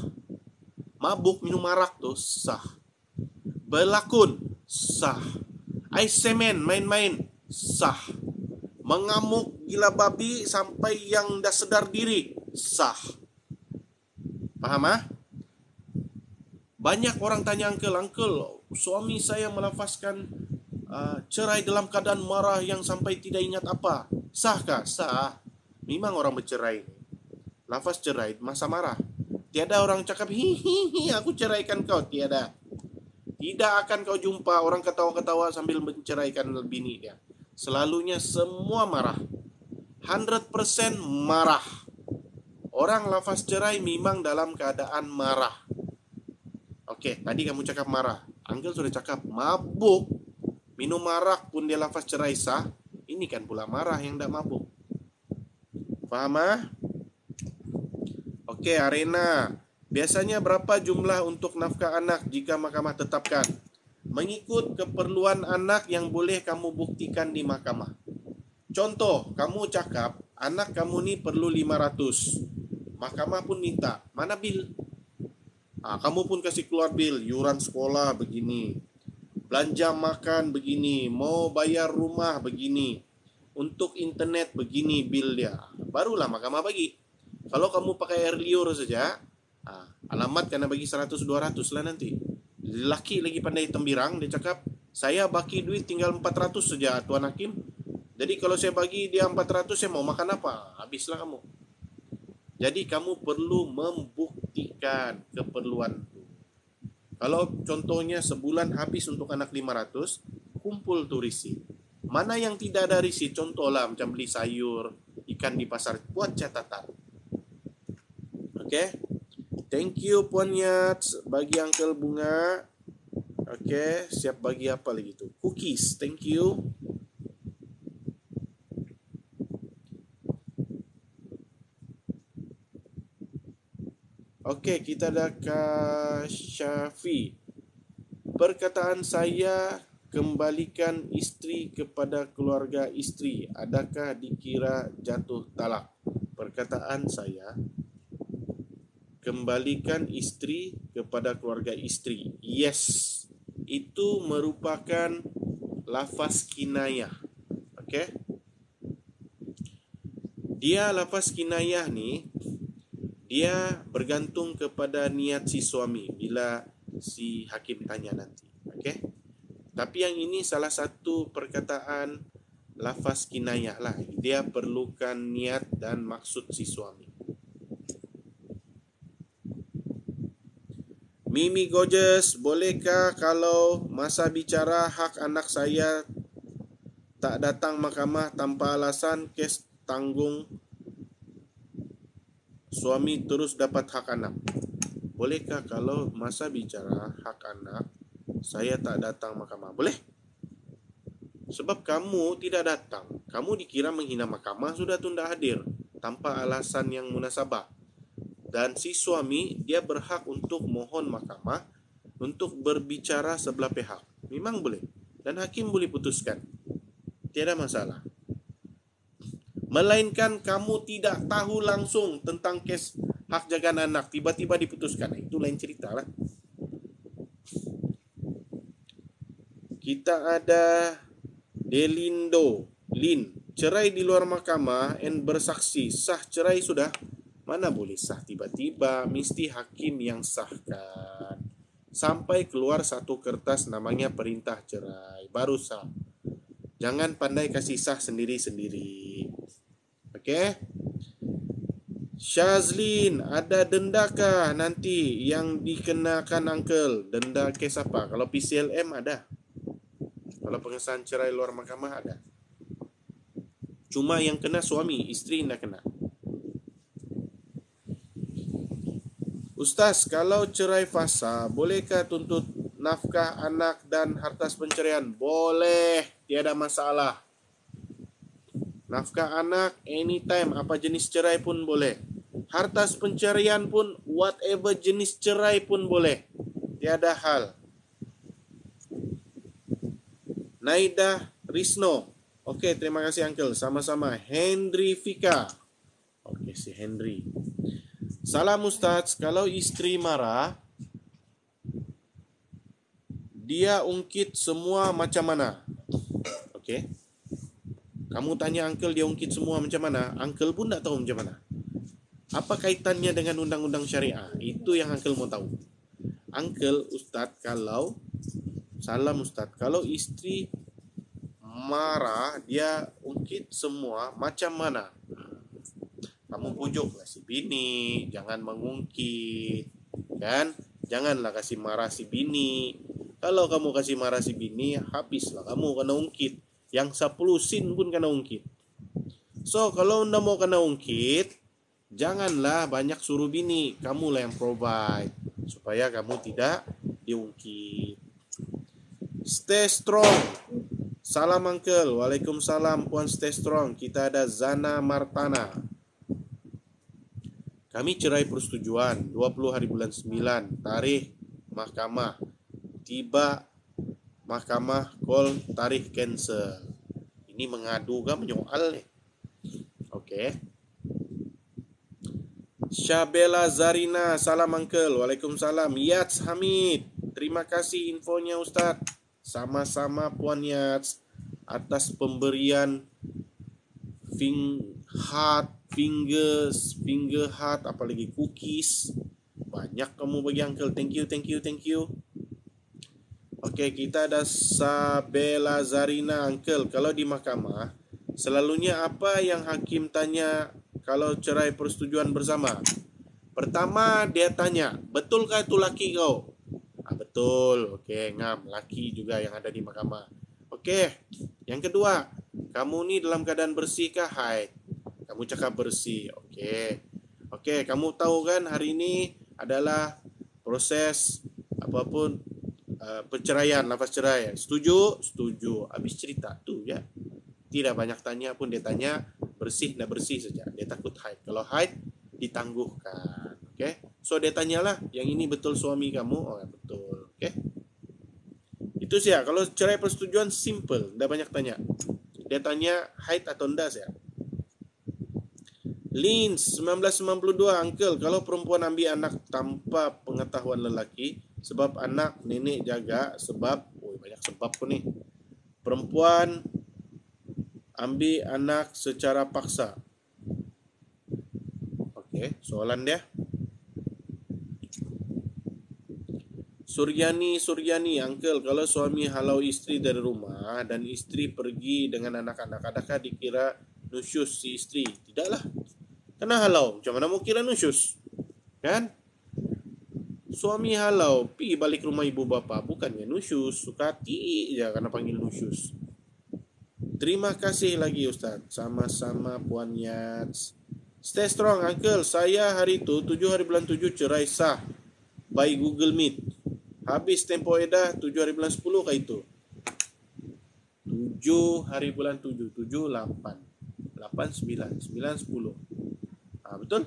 Mabuk minum arak tu sah. Berlakon sah. Ais semen main-main sah. Mengamuk gila babi sampai yang dah sedar diri sah. Faham ah? Banyak orang tanya, Uncle, suami saya melafazkan cerai dalam keadaan marah yang sampai tidak ingat apa. Sahkah? Sah. Memang orang bercerai lafaz cerai masa marah. Tiada orang cakap, hihihi, aku ceraikan kau. Tiada. Tidak akan kau jumpa orang ketawa-ketawa sambil menceraikan bini dia. Selalunya semua marah. 100% marah. Orang lafaz cerai memang dalam keadaan marah. Okey, tadi kamu cakap marah. Uncle sudah cakap mabuk. Minum arak pun dia lafaz cerai sah. Ini kan pula marah yang tak mabuk. Faham ah? Okey, Arena. Biasanya berapa jumlah untuk nafkah anak jika mahkamah tetapkan? Mengikut keperluan anak yang boleh kamu buktikan di mahkamah. Contoh, kamu cakap anak kamu ni perlu 500. Mahkamah pun minta, mana bil? Kamu pun kasih keluar bil, yuran sekolah begini, belanja makan begini, mau bayar rumah begini, untuk internet begini bil dia. Barulah mahkamah bagi. Kalau kamu pakai air liur saja, alamat kena bagi 100-200 lah nanti. Lelaki lagi pandai tembirang, dia cakap, saya baki duit tinggal 400 saja Tuan Hakim. Jadi kalau saya bagi dia 400, saya mau makan apa? Habislah kamu. Jadi kamu perlu membuktikan keperluan. Kalau contohnya sebulan habis untuk anak 500, kumpul tu risit. Mana yang tidak ada risit, contohlah macam beli sayur, ikan di pasar, buat catatan. Okey. Thank you Puan Yats bagi Uncle bunga. Okey, siap bagi apa lagi tu? Cookies. Thank you. Okey, kita ada Kasyafi. Perkataan saya, kembalikan isteri kepada keluarga isteri, adakah dikira jatuh talak? Perkataan saya, kembalikan isteri kepada keluarga isteri. Yes, itu merupakan lafaz kinayah. Okey. Dia lafaz kinayah ni, dia bergantung kepada niat si suami bila si hakim tanya nanti. Okey. Tapi yang ini salah satu perkataan lafaz kinayah lah. Dia perlukan niat dan maksud si suami. Mimi Gorgeous, bolehkah kalau masa bicara hak anak saya tak datang mahkamah tanpa alasan, kes tanggung suami terus dapat hak anak? Bolehkah kalau masa bicara hak anak saya tak datang mahkamah? Boleh. Sebab kamu tidak datang, kamu dikira menghina mahkamah, sudah tunda hadir. tanpa alasan yang munasabah. Dan si suami dia berhak untuk mohon mahkamah untuk berbicara sebelah pihak. Memang boleh. Dan hakim boleh putuskan. Tiada masalah. Melainkan kamu tidak tahu langsung tentang kes hak jagaan anak, tiba-tiba diputuskan. Itu lain cerita lah. Kita ada Delindo, Lin, cerai di luar mahkamah and bersaksi, sah cerai sudah. Mana boleh sah tiba-tiba, mesti hakim yang sahkan. Sampai keluar satu kertas namanya perintah cerai, baru sah. Jangan pandai kasih sah sendiri-sendiri. Oke? Syazlin, ada dendakah nanti yang dikenakan uncle? Denda kes apa? Kalau PCLM ada. Kalau pengesahan cerai luar mahkamah ada. Cuma yang kena suami, istri tidak kena. Ustaz, kalau cerai fasa, bolehkah tuntut nafkah anak dan hartas penceraian? Boleh, tiada masalah. Nafkah anak anytime, apa jenis cerai pun boleh. Hartas penceraian pun whatever jenis cerai pun boleh. Tiada hal. Naida Risno. Oke, terima kasih Uncle. Sama-sama. Henry Fika. Oke, si Henry. Salam Ustaz, kalau istri marah, dia ungkit semua macam mana? Oke. Kamu tanya Uncle dia ungkit semua macam mana? Uncle pun tak tahu macam mana. Apa kaitannya dengan undang-undang syariah? Itu yang Uncle mau tahu. Uncle, Ustaz, salam Ustaz, kalau istri marah, dia ungkit semua macam mana? Kamu pujuklah si bini, jangan mengungkit, kan? Janganlah kasih marah si bini. Kalau kamu kasih marah si bini, habislah kamu kena ungkit. Yang 10 sin pun kena ungkit. So, kalau anda mau kena ungkit, janganlah banyak suruh bini. Kamulah yang provide, supaya kamu tidak diungkit. Stay strong. Salam Uncle. Waalaikumsalam Puan, stay strong. Kita ada Zana Martana. Kami cerai persetujuan 20 hari bulan 9, tarikh mahkamah. Tiba mahkamah call tarikh cancel. Ini mengadu kan menyoal nih. Oke. Syabela Zarina, salam Uncle. Waalaikumsalam. Yats Hamid, terima kasih infonya Ustaz. Sama-sama Puan Yats atas pemberian finger heart, apalagi cookies. Banyak kamu bagi Uncle. Thank you. Oke, kita ada Sabela Zarina. Uncle, kalau di mahkamah selalunya apa yang hakim tanya kalau cerai persetujuan bersama? Pertama dia tanya, betulkah itu laki kau? Betul. Oke, ngam, laki juga yang ada di mahkamah. Oke, yang kedua, kamu ni dalam keadaan bersih kah haid? Kamu cakap bersih. Oke, kamu tahu kan hari ini adalah proses apapun perceraian, lafaz cerai. Setuju? Habis cerita tu ya. Tidak banyak tanya pun, dia tanya bersih nak bersih saja. Dia takut haid. Kalau haid ditangguhkan. Oke. So dia tanyalah, yang ini betul suami kamu? Oh, betul. Oke. Itu sih ya. Kalau cerai persetujuan simple, tidak banyak tanya. Dia tanya haid atau enggak sih ya. Lins 1992, Uncle, kalau perempuan ambil anak tanpa pengetahuan lelaki, sebab anak nenek jaga, sebab banyak sebab pun nih. Perempuan ambil anak secara paksa. Oke, soalan dia. Suryani, Uncle, kalau suami halau istri dari rumah dan istri pergi dengan anak-anak, adakah dikira nusyus si istri? Tidaklah. Kena halau, macam mana mau kira nusyus? Kan? Suami halau, pergi balik rumah ibu bapa, bukannya nusyus, suka hati ya karena panggil nusyus. Terima kasih lagi Ustaz. Sama-sama Puan Yats. Stay strong Uncle. Saya hari itu 7 hari bulan 7 cerai sah by Google Meet. Habis tempo edah 7 hari bulan 10 kah itu? 7 hari bulan 7, 7, 8, 8, 9, 9, 10. Betul?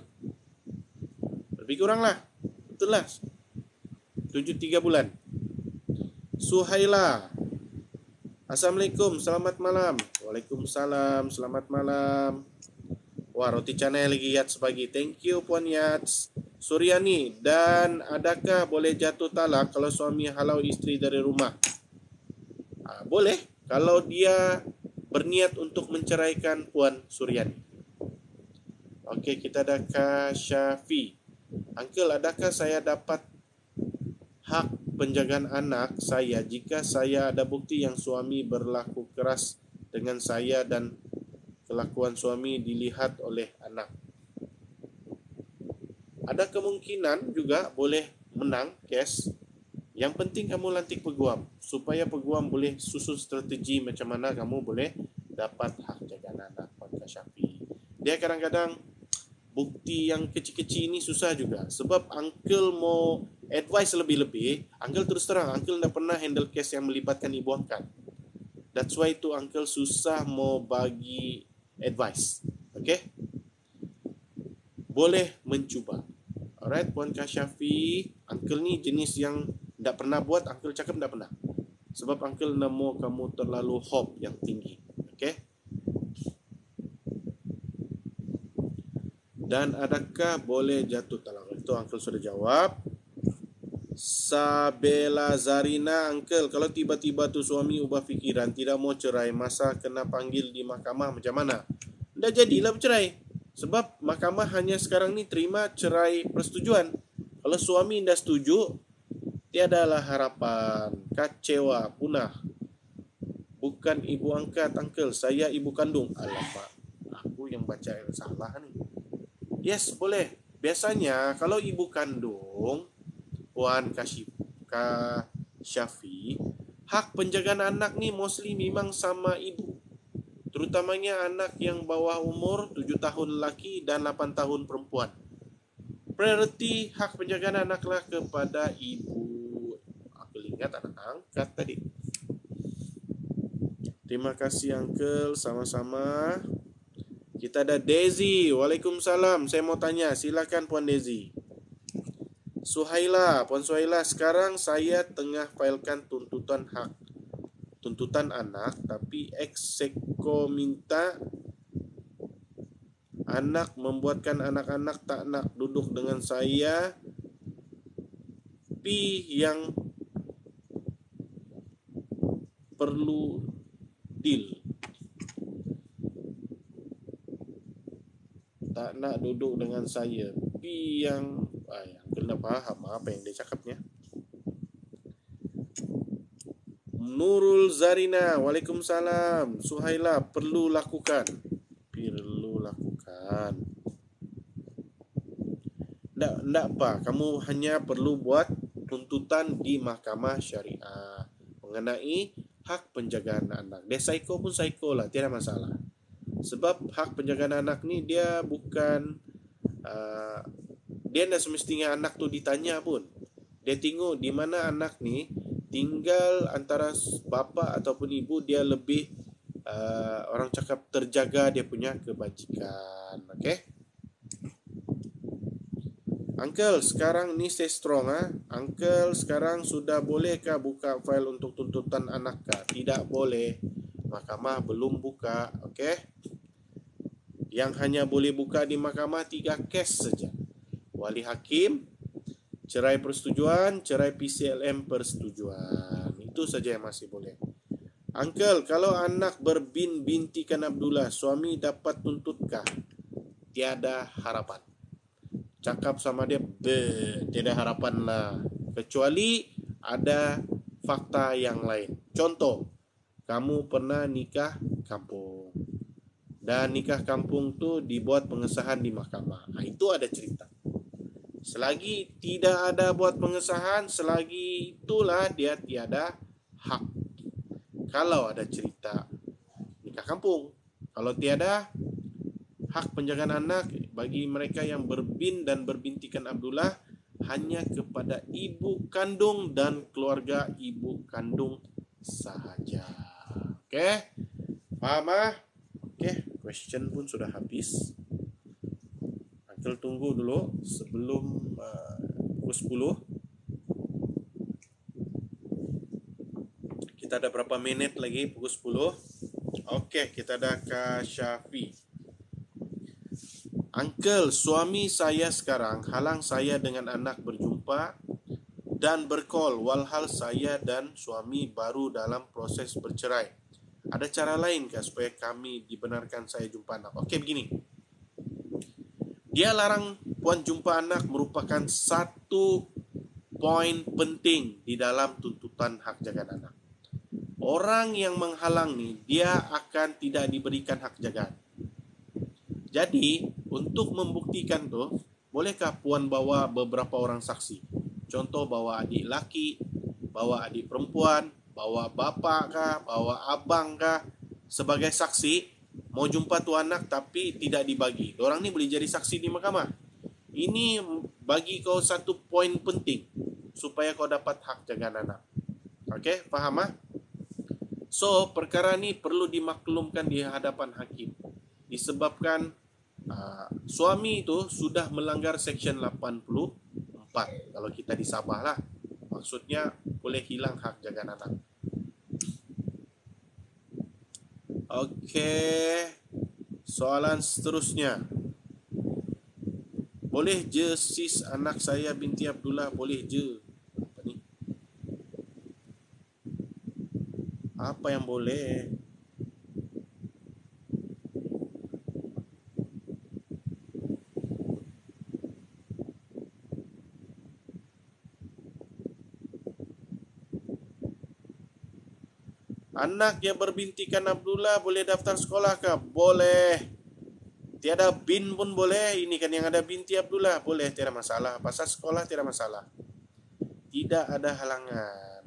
Lebih kurang lah. Betul lah. 73 bulan. Suhaila. Assalamualaikum, selamat malam. Waalaikumsalam, selamat malam. Wah, roti canai lagi Yats pagi. Thank you Puan Yats. Suryani, dan adakah boleh jatuh talak kalau suami halau isteri dari rumah? Boleh, kalau dia berniat untuk menceraikan Puan Suryani. Okey, kita ada Kak Syafi. Uncle, adakah saya dapat hak penjagaan anak saya jika saya ada bukti yang suami berlaku keras dengan saya dan kelakuan suami dilihat oleh anak? Ada kemungkinan juga boleh menang kes. Yang penting kamu lantik peguam supaya peguam boleh susun strategi macam mana kamu boleh dapat hak jagaan anak. Kak Syafi, dia kadang-kadang bukti yang kecil-kecil ini susah juga. Sebab uncle mau advice lebih-lebih, uncle terus terang, uncle tidak pernah handle case yang melibatkan ibu angkat. That's why tu uncle susah mau bagi advice. Okay? Boleh mencuba. Alright, Puan Kak Syafi, uncle ni jenis yang tidak pernah buat, uncle cakap tidak pernah. Sebab uncle nak mau kamu terlalu hope yang tinggi. Okay? Dan adakah boleh jatuh talak? Itu uncle sudah jawab. Sabela Zarina, uncle, kalau tiba-tiba tu suami ubah fikiran, tidak mau cerai, masa kena panggil di mahkamah macam mana? Dah jadilah bercerai. Sebab mahkamah hanya sekarang ni terima cerai persetujuan. Kalau suami tidak setuju, tiadalah harapan. Kecewa, punah. Bukan ibu angkat, uncle, saya ibu kandung. Alamak, aku yang baca yang salah ni. Yes, boleh. Biasanya kalau ibu kandung, Puan Kak Syafi, hak penjagaan anak ni mostly memang sama ibu. Terutamanya anak yang bawah umur 7 tahun lelaki dan 8 tahun perempuan. Priority hak penjagaan anaklah kepada ibu. Aku ingat anak angkat tadi. Terima kasih uncle, sama-sama. Kita ada Daisy. Waalaikumsalam. Saya mau tanya, silakan Puan Daisy. Suhaila, Puan Suhaila, sekarang saya tengah failkan tuntutan anak, tapi ekseko minta anak membuatkan anak-anak tak nak duduk dengan saya. Pi yang perlu deal. Tak nak duduk dengan saya. Pi yang kena faham apa yang dia cakapnya. Nurul Zarina, Waalaikumsalam. Suhaila, perlu lakukan. Tak apa, kamu hanya perlu buat tuntutan di mahkamah syariah mengenai hak penjagaan anak. Dia psycho pun psycho lah, tiada masalah. Sebab hak penjagaan anak ni dia bukan dia tidak semestinya anak tu ditanya pun. Dia tengok di mana anak ni tinggal antara bapa ataupun ibu, dia lebih orang cakap terjaga dia punya kebajikan. Okay? Uncle, sekarang ni stay strong. Uncle, sekarang sudah bolehkah buka file untuk tuntutan anak kah? Tidak boleh. Mahkamah belum buka. Okay? Yang hanya boleh buka di mahkamah 3 kes saja. Wali hakim, cerai persetujuan, cerai PCLM persetujuan. Itu saja yang masih boleh. Uncle, kalau anak bintikan Abdullah, suami dapat tuntutkah? Tiada harapan. Cakap sama dia, tiada harapan lah. Kecuali ada fakta yang lain. Contoh, kamu pernah nikah kampung. Dan nikah kampung tu dibuat pengesahan di mahkamah. Itu ada cerita. Selagi tidak ada buat pengesahan, selagi itulah dia tiada hak. Kalau ada cerita nikah kampung, kalau tiada, hak penjagaan anak bagi mereka yang berbin dan berbintikan Abdullah hanya kepada ibu kandung dan keluarga ibu kandung sahaja. Okey? Faham? Okey, question pun sudah habis. Uncle Uncle tunggu dulu sebelum pukul 10. Kita ada berapa menit lagi pukul 10. Oke, kita ada Kak Syafi. Uncle, suami saya sekarang halang saya dengan anak berjumpa dan berkol walhal saya dan suami baru dalam proses bercerai. Ada cara lain kah supaya kami dibenarkan saya jumpa anak? Oke, begini. Dia larang puan jumpa anak merupakan satu poin penting di dalam tuntutan hak jagaan anak. Orang yang menghalang nih, dia akan tidak diberikan hak jagaan. Jadi, untuk membuktikan tuh, bolehkah puan bawa beberapa orang saksi? Contoh bawa adik laki, bawa adik perempuan, bawa bapak kah, bawa abang kah, sebagai saksi, mau jumpa tuh anak tapi tidak dibagi. Orang ni boleh jadi saksi di mahkamah. Ini bagi kau satu poin penting supaya kau dapat hak jagaan anak. Oke, faham ah? So, perkara ni perlu dimaklumkan di hadapan hakim. Disebabkan suami itu sudah melanggar Section 84. Kalau kita di Sabah lah. Maksudnya boleh hilang hak jagaan anak. Oke. Soalan seterusnya. Boleh je sis anak saya binti Abdullah, boleh je. Apa ni? Apa yang boleh? Anak yang berbintikan Abdullah boleh daftar sekolah kah? Boleh. Tiada bin pun boleh. Ini kan yang ada binti Abdullah. Boleh, tiada masalah. Pasal sekolah tiada masalah. Tidak ada halangan.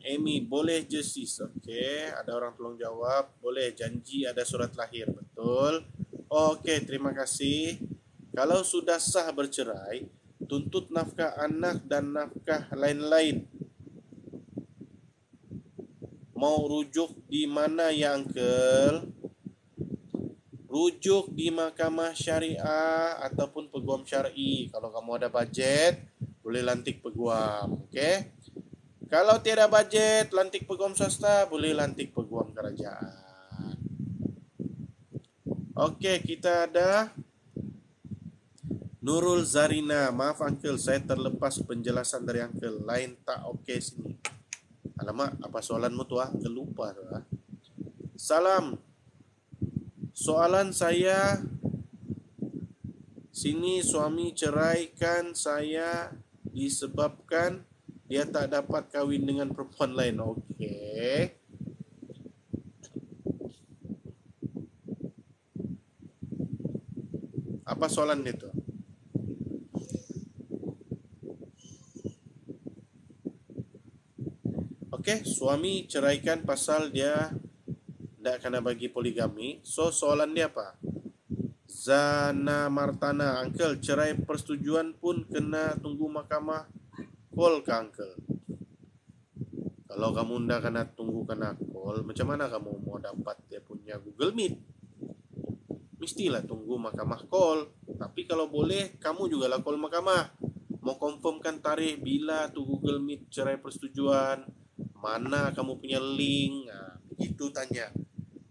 Amy, boleh je sis. Okey, ada orang tolong jawab. Boleh, janji ada surat lahir. Betul. Okey, terima kasih. Kalau sudah sah bercerai, tuntut nafkah anak dan nafkah lain-lain. Mau rujuk di mana ya, Uncle? Rujuk di mahkamah syariah ataupun peguam syar'i. Kalau kamu ada bajet, boleh lantik peguam. Okey? Kalau tiada bajet, lantik peguam swasta, boleh lantik peguam kerajaan. Okey, kita ada Nurul Zarina. Maaf Uncle, saya terlepas penjelasan dari Uncle. Lain tak okey sini. Alamak, apa soalanmu tu ah? Terlupa tu ah. Salam. Soalan saya, sini suami ceraikan saya disebabkan dia tak dapat kahwin dengan perempuan lain. Okey. Apa soalan dia tu? Okey, suami ceraikan pasal dia tak kena bagi poligami. So, soalan dia apa? Zana Martana, Uncle, cerai persetujuan pun kena tunggu mahkamah call ke Uncle? Kalau kamu ndak kena tunggu kena call, macam mana kamu mau dapat dia punya Google Meet? Mestilah tunggu mahkamah call. Tapi kalau boleh, kamu juga lah call mahkamah. Mau confirmkan tarikh bila tu Google Meet cerai persetujuan, mana kamu punya link, begitu tanya.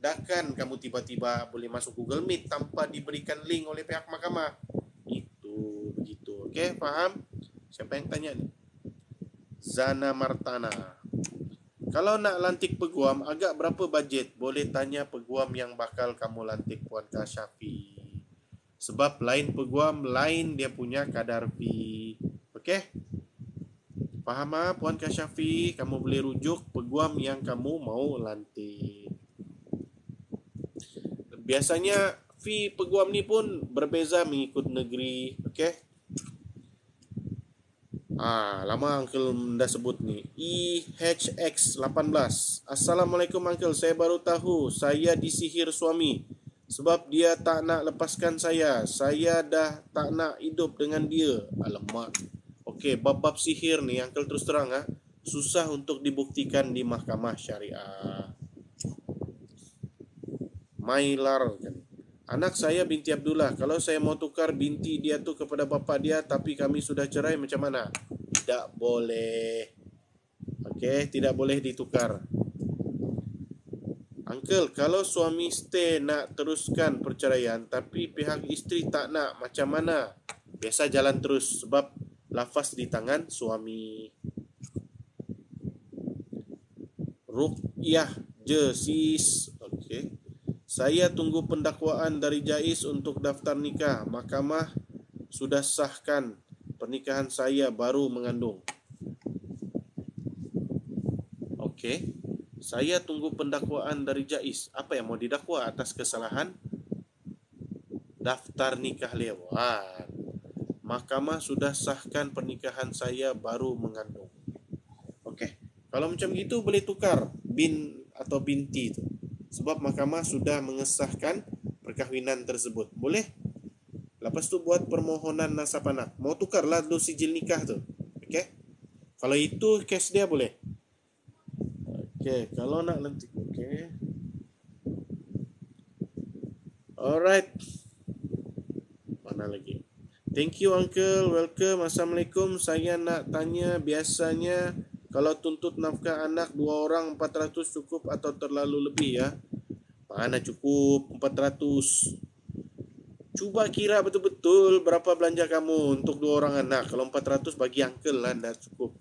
Takkan kamu tiba-tiba boleh masuk Google Meet tanpa diberikan link oleh pihak mahkamah. Itu begitu. Okey, faham? Siapa yang tanya ni? Zana Martana. Kalau nak lantik peguam, agak berapa bajet? Boleh tanya peguam yang bakal kamu lantik, Puan Kak Syafi. Sebab lain peguam, lain dia punya kadar fee. Okey? Faham ah, Puan Kak Syafi? Kamu boleh rujuk peguam yang kamu mau lantik. Biasanya fee peguam ni pun berbeza mengikut negeri. Okey? Lama Uncle dah sebut ni. EHX18. Assalamualaikum Uncle, saya baru tahu saya disihir suami sebab dia tak nak lepaskan saya. Saya dah tak nak hidup dengan dia. Alamak. Okey, bab-bab sihir ni Uncle terus terang susah untuk dibuktikan di mahkamah syariah. Mailar kan. Anak saya binti Abdullah. Kalau saya mau tukar binti dia tuh kepada bapa dia, tapi kami sudah cerai, macam mana? Tidak boleh. Okey, tidak boleh ditukar. Uncle, kalau suami stay nak teruskan perceraian, tapi pihak isteri tak nak, macam mana? Biasa jalan terus sebab lafaz di tangan suami. Ruqyah je sis. Okey. Saya tunggu pendakwaan dari Jais untuk daftar nikah. Mahkamah sudah sahkan pernikahan saya baru mengandung. Okey. Saya tunggu pendakwaan dari Jais. Apa yang mau didakwa atas kesalahan? Daftar nikah lewat. Mahkamah sudah sahkan pernikahan saya baru mengandung. Okey. Kalau macam gitu boleh tukar bin atau binti itu. Sebab mahkamah sudah mengesahkan perkahwinan tersebut. Boleh? Lepas tu buat permohonan nasab anak. Mau tukarlah dulu sijil nikah tu. Okey? Kalau itu kes dia boleh. Okey, kalau nak nanti. Okey. Alright. Mana lagi? Thank you uncle, welcome. Assalamualaikum. Saya nak tanya, biasanya kalau tuntut nafkah anak 2 orang 400 cukup atau terlalu lebih ya? Mana cukup 400? Cuba kira betul-betul berapa belanja kamu untuk 2 orang anak. Kalau 400 bagi uncle lah, dah cukup.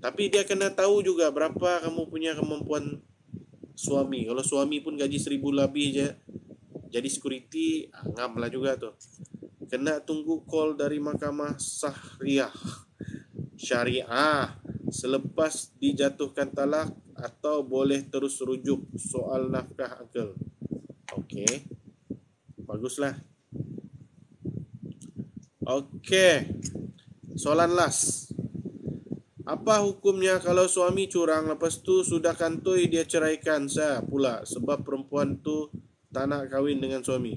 Tapi dia kena tahu juga berapa kamu punya kemampuan suami. Kalau suami pun gaji 1,000 lebih je, jadi security, ngam lah juga tu. Kena tunggu call dari mahkamah syariah selepas dijatuhkan talak atau boleh terus rujuk soal nafkah uncle. Okey. Baguslah. Okey. Soalan last. Apa hukumnya kalau suami curang lepas tu sudah kantoi dia ceraikan saya pula sebab perempuan tu tak nak kahwin dengan suami?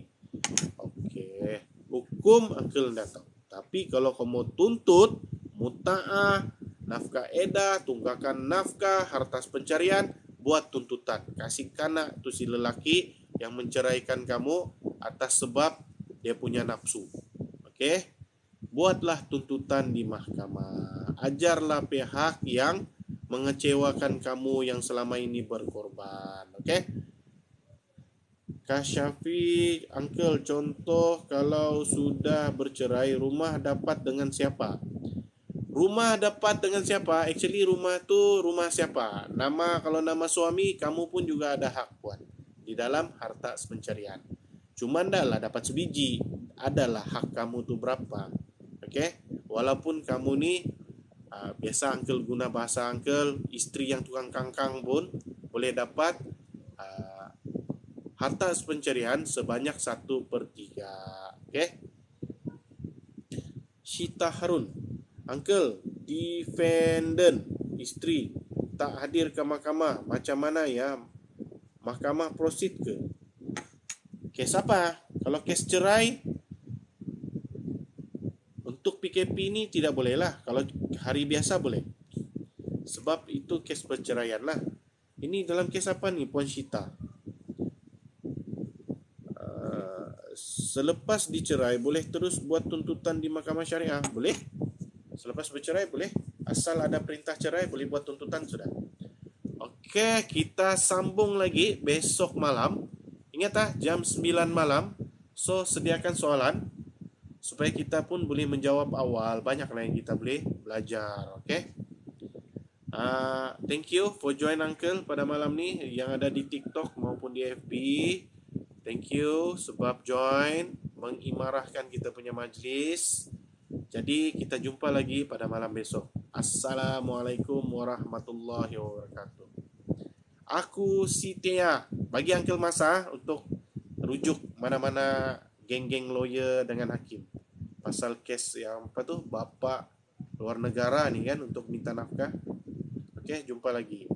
Okey. Hukum uncle dah tahu. Tapi kalau kamu tuntut muta'ah, nafkah edah, tunggakan nafkah, harta pencarian, buat tuntutan. Kasih kanak tu si lelaki yang menceraikan kamu atas sebab dia punya nafsu. Okey? Buatlah tuntutan di mahkamah. Ajarlah pihak yang mengecewakan kamu yang selama ini berkorban. Okey? Kak Syafiq, uncle, contoh kalau sudah bercerai, rumah dapat dengan siapa? Rumah dapat dengan siapa? Actually rumah tu rumah siapa? Nama, kalau nama suami, kamu pun juga ada hak buat di dalam harta pencarian. Cuman dah lah dapat sebiji, adalah hak kamu tu berapa. Okey? Walaupun kamu ni biasa uncle guna bahasa uncle, isteri yang tukang kangkang pun boleh dapat harta pencarian sebanyak 1/3. Okey? Syita Harun, uncle, defendant isteri tak hadir ke mahkamah, macam mana ya? Mahkamah proceed ke? Kes apa? Kalau kes cerai, untuk PKP ni tidak boleh lah. Kalau hari biasa boleh. Sebab itu kes perceraian lah. Ini dalam kes apa ni, Puan Syita? Selepas dicerai, boleh terus buat tuntutan di mahkamah syariah? Boleh. Selepas bercerai boleh. Asal ada perintah cerai, boleh buat tuntutan sudah. Okey, kita sambung lagi besok malam. Ingat jam 9 malam. So, sediakan soalan supaya kita pun boleh menjawab awal. Banyaklah yang kita boleh belajar. Okey. Thank you for join uncle pada malam ni yang ada di TikTok maupun di FB. Thank you sebab join mengimarahkan kita punya majlis. Jadi kita jumpa lagi pada malam besok. Assalamualaikum warahmatullahi wabarakatuh. Aku Sitia. Bagi Uncle Masa untuk rujuk mana-mana geng-geng lawyer dengan hakim. Pasal kes yang apa tu, bapa luar negara ni kan untuk minta nafkah. Okey, jumpa lagi.